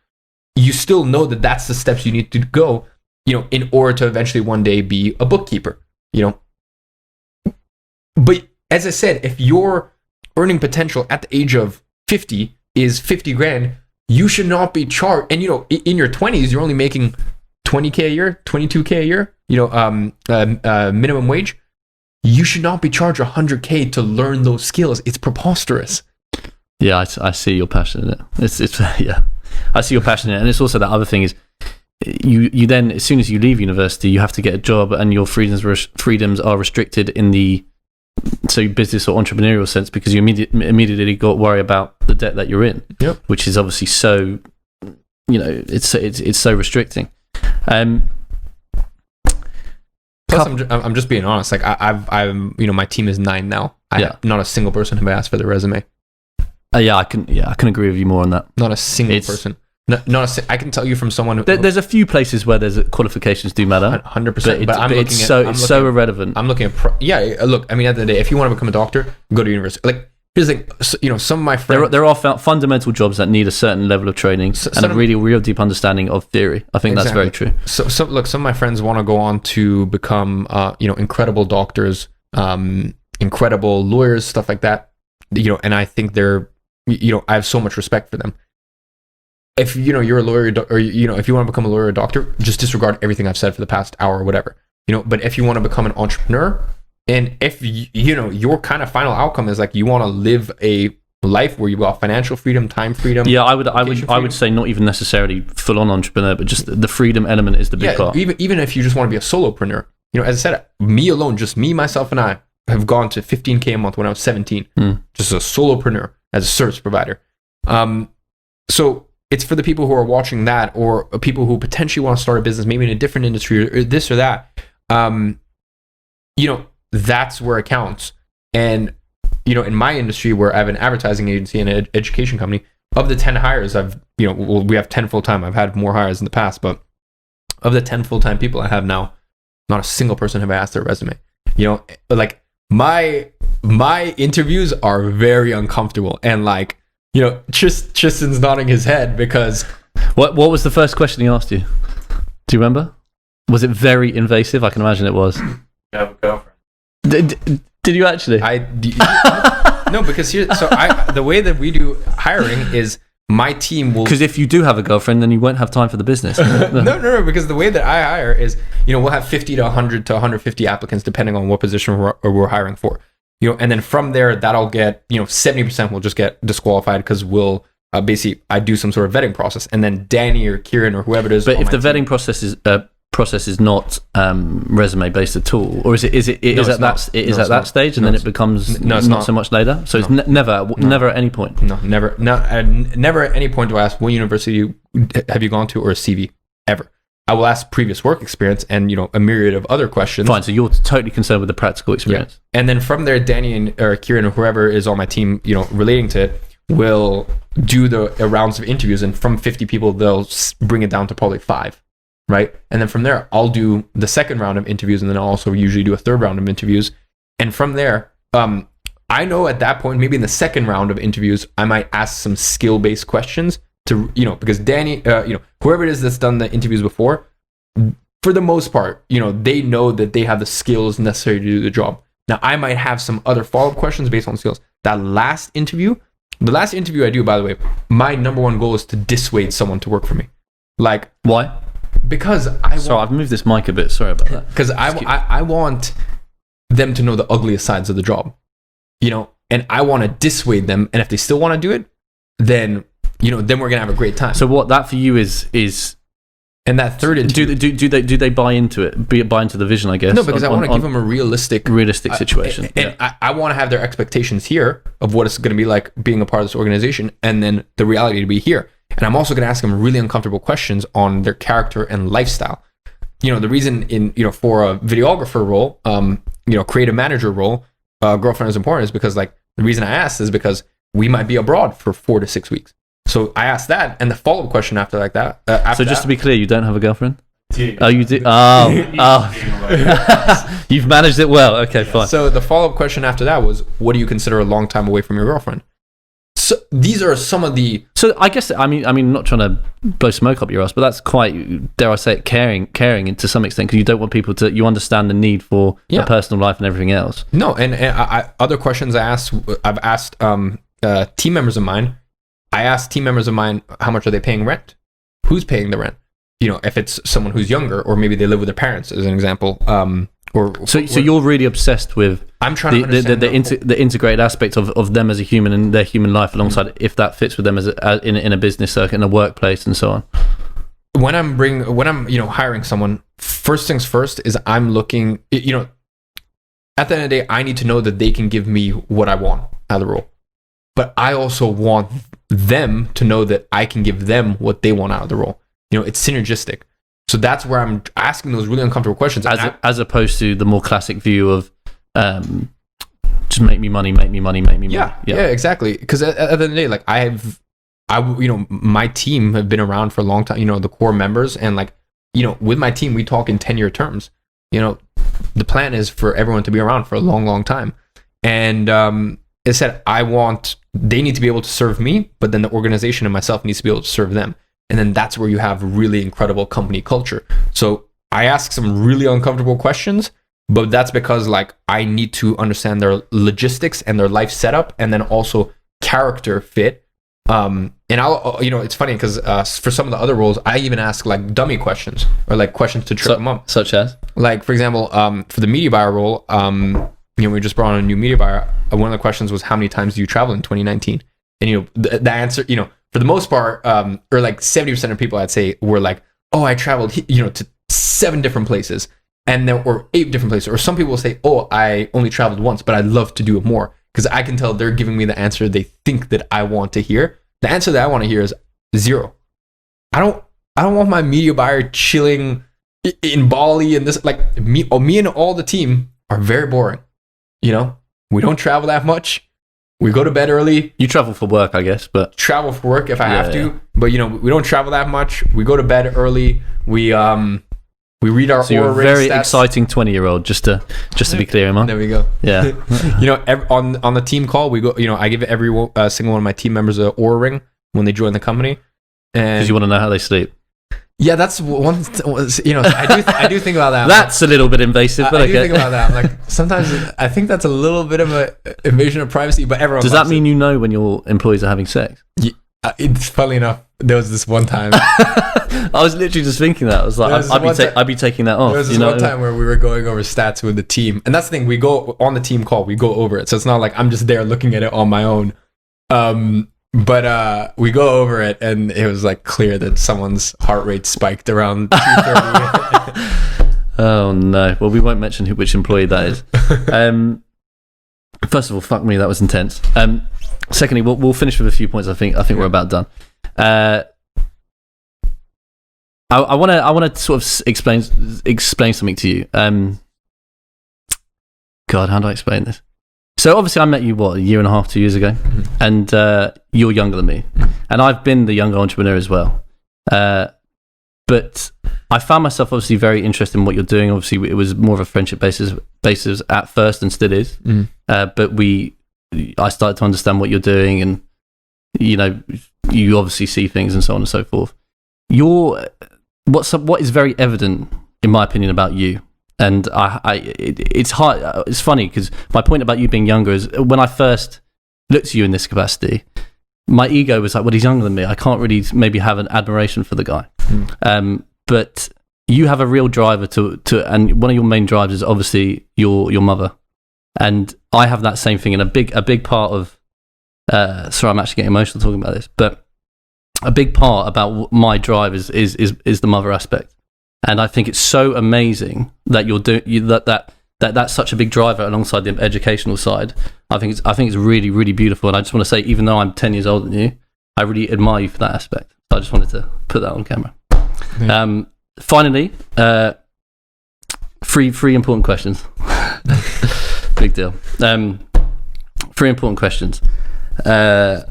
you still know that that's the steps you need to go, in order to eventually one day be a bookkeeper, But as I said, if your earning potential at the age of 50 is 50 grand, you should not be charged. And, in your 20s, you're only making 20K a year, 22K a year, minimum wage. You should not be charged 100K to learn those skills. It's preposterous. Yeah, I see your passion in it. It's yeah, I see your passion in it. And it's also that other thing is, you then, as soon as you leave university, you have to get a job, and your freedoms are restricted in the business or entrepreneurial sense, because you immediately got to worry about the debt that you're in, which is obviously so, it's so restricting. Plus, I'm just being honest. Like I'm my team is 9 now. Not a single person have asked for the resume. Yeah, I can agree with you more on that. Not a single person. I can tell you from someone who, there's a few places where there's qualifications do matter. 100%. But it's so irrelevant. I'm looking at look. I mean, at the end of the day, if you want to become a doctor, go to university. Like, here's the thing. Some of my friends, there are fundamental jobs that need a certain level of training and a real deep understanding of theory. I think that's very true. So look, some of my friends want to go on to become incredible doctors, incredible lawyers, stuff like that. And I think they're I have so much respect for them. If you're a lawyer, or if you want to become a lawyer or doctor, just disregard everything I've said for the past hour or whatever. But if you want to become an entrepreneur, and if your kind of final outcome is like you want to live a life where you got financial freedom, time freedom. Yeah, I would say not even necessarily full on entrepreneur, but just the freedom element is the big part. Even if you just want to be a solopreneur, as I said, me alone, just me, myself, and I have gone to 15K a month when I was 17, just a solopreneur as a service provider. So it's for the people who are watching that, or people who potentially want to start a business, maybe in a different industry or this or that. That's where it counts. And, in my industry, where I have an advertising agency and an education company, of the 10 hires we have 10 full-time. I've had more hires in the past, but of the 10 full-time people I have now, not a single person have asked their resume. Like my interviews are very uncomfortable, and like, Tristan's nodding his head because... What was the first question he asked you? Do you remember? Was it very invasive? I can imagine it was. You have a girlfriend. Did you actually? No, because the way that we do hiring is my team will... Because if you do have a girlfriend, then you won't have time for the business. No, because the way that I hire is, we'll have 50 to 100 to 150 applicants depending on what position we're hiring for. And then from there, that'll get, 70% will just get disqualified because we'll basically, I do some sort of vetting process, and then Danny or Kieran or whoever it is. But if the vetting process is not resume based at all, or is it at that stage, and then it becomes not so much later? So it's never at any point. Never at any point do I ask what university have you gone to or a CV ever. I will ask previous work experience and a myriad of other questions. Fine, so you're totally concerned with the practical experience. Yeah. And then from there, Danny or Kieran or whoever is on my team, relating to it, will do the rounds of interviews, and from 50 people, they'll bring it down to probably 5, right? And then from there, I'll do the second round of interviews, and then I'll also usually do a third round of interviews. And from there, I know at that point, maybe in the second round of interviews, I might ask some skill-based questions to, because Danny, whoever it is that's done the interviews before, for the most part, they know that they have the skills necessary to do the job. Now, I might have some other follow-up questions based on skills. The last interview I do, by the way, my number one goal is to dissuade someone to work for me. Like, why? Because I've moved this mic a bit. Sorry about that. Because I want them to know the ugliest sides of the job, and I want to dissuade them. And if they still want to do it, then then we're gonna have a great time. So what that for you is. And that third interview, do they buy into it? Buy into the vision, I guess. No, because I want to give them a realistic situation. And I want to have their expectations here of what it's going to be like being a part of this organization, and then the reality to be here. And I'm also going to ask them really uncomfortable questions on their character and lifestyle. The reason for a videographer role, creative manager role, girlfriend is important is because the reason I asked is because we might be abroad for 4 to 6 weeks. So I asked that, and the follow-up question after that. So just to be clear, you don't have a girlfriend? Oh, you do? Oh. You've managed it well. Okay, fine. So the follow-up question after that was, what do you consider a long time away from your girlfriend? So these are some of the... So I guess, I mean, not trying to blow smoke up your ass, but that's quite, dare I say it, caring to some extent, because you don't want people to, you understand the need for a personal life and everything else. No, and other questions I've asked team members of mine. I asked team members of mine, how much are they paying rent? Who's paying the rent? If it's someone who's younger, or maybe they live with their parents, as an example. So you're really obsessed with I'm trying to understand the integrated aspect of them as a human and their human life, alongside if that fits with them as in a business circuit, in a workplace, and so on. When I'm hiring someone, first things first is I'm looking. At the end of the day, I need to know that they can give me what I want out of the role, but I also want them to know that I can give them what they want out of the role. It's synergistic. So that's where I'm asking those really uncomfortable questions. As opposed to the more classic view of just make me money. Yeah, exactly. Because at the end of the day, like my team have been around for a long time. You know, the core members, and like, you know, with my team, we talk in 10-year terms. You know, the plan is for everyone to be around for a long, long time. And it said, they need to be able to serve me, but then the organization and myself needs to be able to serve them. And then that's where you have really incredible company culture. So I ask some really uncomfortable questions, but that's because like I need to understand their logistics and their life setup, and then also character fit. And I'll, you know, it's funny because for some of the other roles, I even ask like dummy questions, or like questions to trip them up. Such as? Like, for example, for the media buyer role, you know, we just brought on a new media buyer. One of the questions was, how many times do you travel in 2019? And, you know, the answer, you know, for the most part, or like 70% of people I'd say were like, oh, I traveled, you know, to 7 different places, and then, or 8 different places. Or some people will say, oh, I only traveled once, but I'd love to do it more, because I can tell they're giving me the answer they think that I want to hear. The answer that I want to hear is 0. I don't want my media buyer chilling in Bali and this, like me and all the team are very boring. You know, we don't travel that much. We go to bed early. You travel for work, I guess, but travel for work if I have to. But you know, we don't travel that much. We go to bed early. We read our. So you're a very stats. exciting 20-year-old. Just to be clear, Iman. There we go. Yeah. You know, on the team call, we go. You know, I give every single one of my team members a Oura ring when they join the company, and because you want to know how they sleep. Yeah, that's one. You know, I do think about that. That's a little bit invasive, but I do think about that. I'm like, sometimes I think that's a little bit of an invasion of privacy, but everyone. Does that mean you know when your employees are having sex? Yeah, it's funny enough. There was this one time. I was literally just thinking that. I was like, I'd be taking that off. There was this one time where we were going over stats with the team, and that's the thing. We go on the team call. We go over it, so it's not like I'm just there looking at it on my own. But we go over it, and it was like clear that someone's heart rate spiked around 230. Oh no! Well, we won't mention which employee that is. First of all, fuck me, that was intense. Secondly, we'll finish with a few points. I think we're about done. I want to sort of explain something to you. God, how do I explain this? So obviously I met you, a year and a half, 2 years ago, and you're younger than me, and I've been the younger entrepreneur as well. But I found myself obviously very interested in what you're doing. Obviously it was more of a friendship basis at first, and still is. But I started to understand what you're doing, and you know, you obviously see things and so on and so forth. What is very evident, in my opinion, about you. And it's hard. It's funny because my point about you being younger is when I first looked at you in this capacity, my ego was like, well, he's younger than me. I can't really maybe have an admiration for the guy. But you have a real driver to, and one of your main drivers is obviously your mother. And I have that same thing. And a big part of, sorry, I'm actually getting emotional talking about this, but a big part about my drive is the mother aspect. And I think it's so amazing that you're doing that's such a big driver alongside the educational side. I think it's really, really beautiful. And I just want to say, even though I'm 10 years older than you, I really admire you for that aspect. So I just wanted to put that on camera. Yeah. Finally, 3 important questions. Big deal. 3 important questions. Sorry,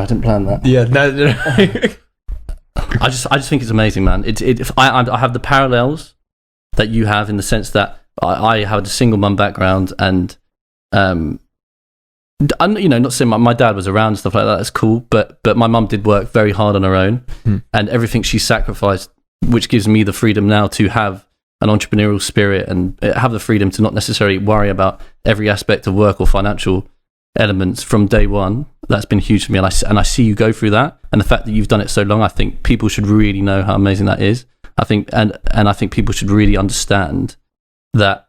I didn't plan that. Yeah, no. I just think it's amazing, man. I have the parallels that you have in the sense that I have a single mum background, and you know, not saying my dad was around and stuff like that. That's cool, but my mum did work very hard on her own, and everything she sacrificed, which gives me the freedom now to have an entrepreneurial spirit and have the freedom to not necessarily worry about every aspect of work or financial elements from day one. That's been huge for me, and I see you go through that, and the fact that you've done it so long, I think people should really know how amazing that is. I think and I think people should really understand that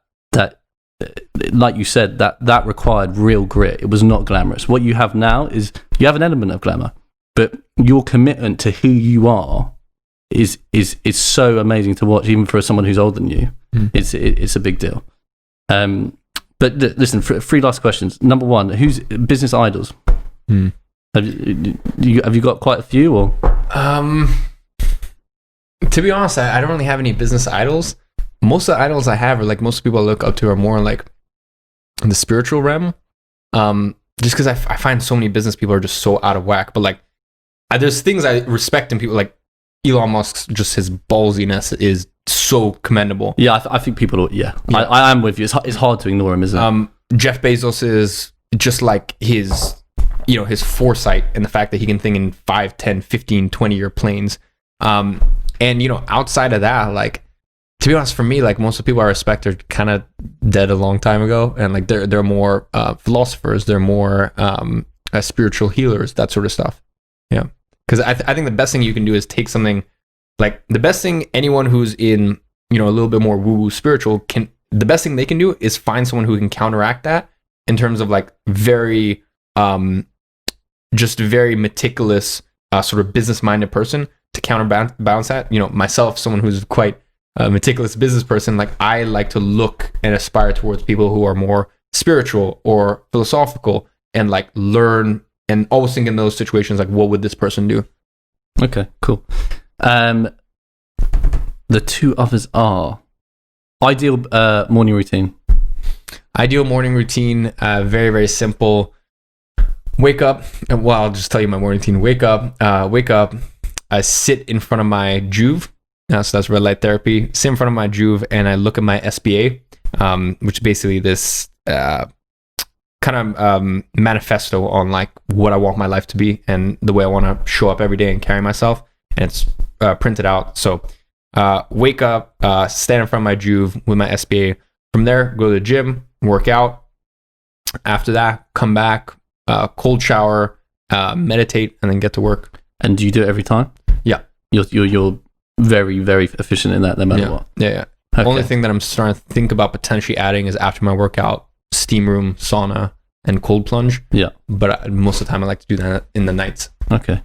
like you said, that required real grit. It was not glamorous. What you have now is you have an element of glamour, but your commitment to who you are is so amazing to watch, even for someone who's older than you. It's a big deal. But listen, 3 last questions. Number 1, who's business idols? Have you got quite a few, or? To be honest, I don't really have any business idols. Most of the idols I have, or like most people I look up to, are more like the spiritual realm. Just because I find so many business people are just so out of whack. But like, there's things I respect in people. Like Elon Musk's, just his ballsiness is so commendable. Yeah, I think people are, yeah. I am with you. It's hard to ignore him, isn't it? Jeff Bezos is just like his foresight and the fact that he can think in 5, 10, 15, 20-year planes. And, outside of that, like, to be honest, for me, like most of the people I respect are kind of dead a long time ago. And like, they're more philosophers. They're more spiritual healers, that sort of stuff. Yeah. Because I think the best thing you can do is take something, like the best thing anyone who's in, a little bit more woo-woo spiritual the best thing they can do is find someone who can counteract that in terms of like very, just very meticulous, sort of business-minded person to counterbalance that. Myself, someone who's quite a meticulous business person, like I like to look and aspire towards people who are more spiritual or philosophical and like learn and always think in those situations, like what would this person do? Okay, cool. The two others are ideal morning routine. Ideal morning routine, very, very simple. Wake up. Well, I'll just tell you my morning routine. Wake up. I sit in front of my Juve. So that's red light therapy. Sit in front of my Juve and I look at my SBA, which is basically this kind of manifesto on like what I want my life to be and the way I want to show up every day and carry myself. And it's printed out. So wake up, stand in front of my Juve with my SBA. From there, go to the gym, work out. After that, come back, cold shower, meditate, and then get to work. And do you do it every time? Yeah. You're very, very efficient in that no matter what. Yeah. Okay. Only thing that I'm starting to think about potentially adding is after my workout, steam room, sauna, and cold plunge. Yeah. But most of the time I like to do that in the nights. Okay.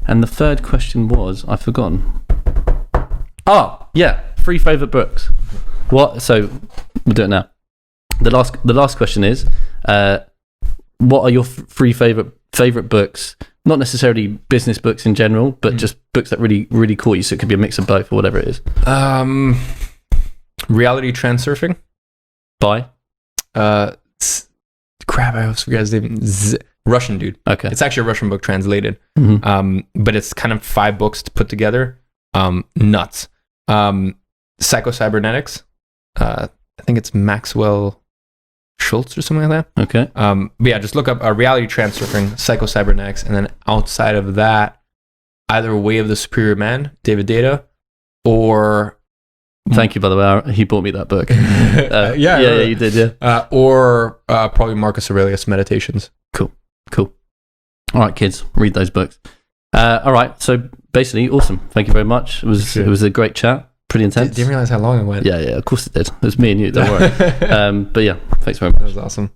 And the third question was, I've forgotten. Oh, yeah. 3 favorite books. What? So we'll do it now. The last question is, what are your 3 favorite books? Not necessarily business books in general, but just books that really, really caught you. So it could be a mix of both or whatever it is. Reality Transurfing. By? Crap, I always forget his name. Russian dude. Okay. It's actually a Russian book translated. Mm-hmm. But it's kind of 5 books to put together. Nuts. Psycho-Cybernetics. I think it's Maxwell Schultz or something like that. Okay. But yeah, just look up Reality Transurfing, Psycho-Cybernetics, and then outside of that, either Way of the Superior Man, David Data, or... Thank you, by the way. He bought me that book. Yeah, you did, yeah. Or probably Marcus Aurelius Meditations. Cool. All right, kids, read those books. All right, so basically, awesome. Thank you very much. It was a great chat. Pretty intense. Didn't realize how long it went. Yeah, of course it did. It was me and you, don't worry. But yeah, thanks very much. That was awesome.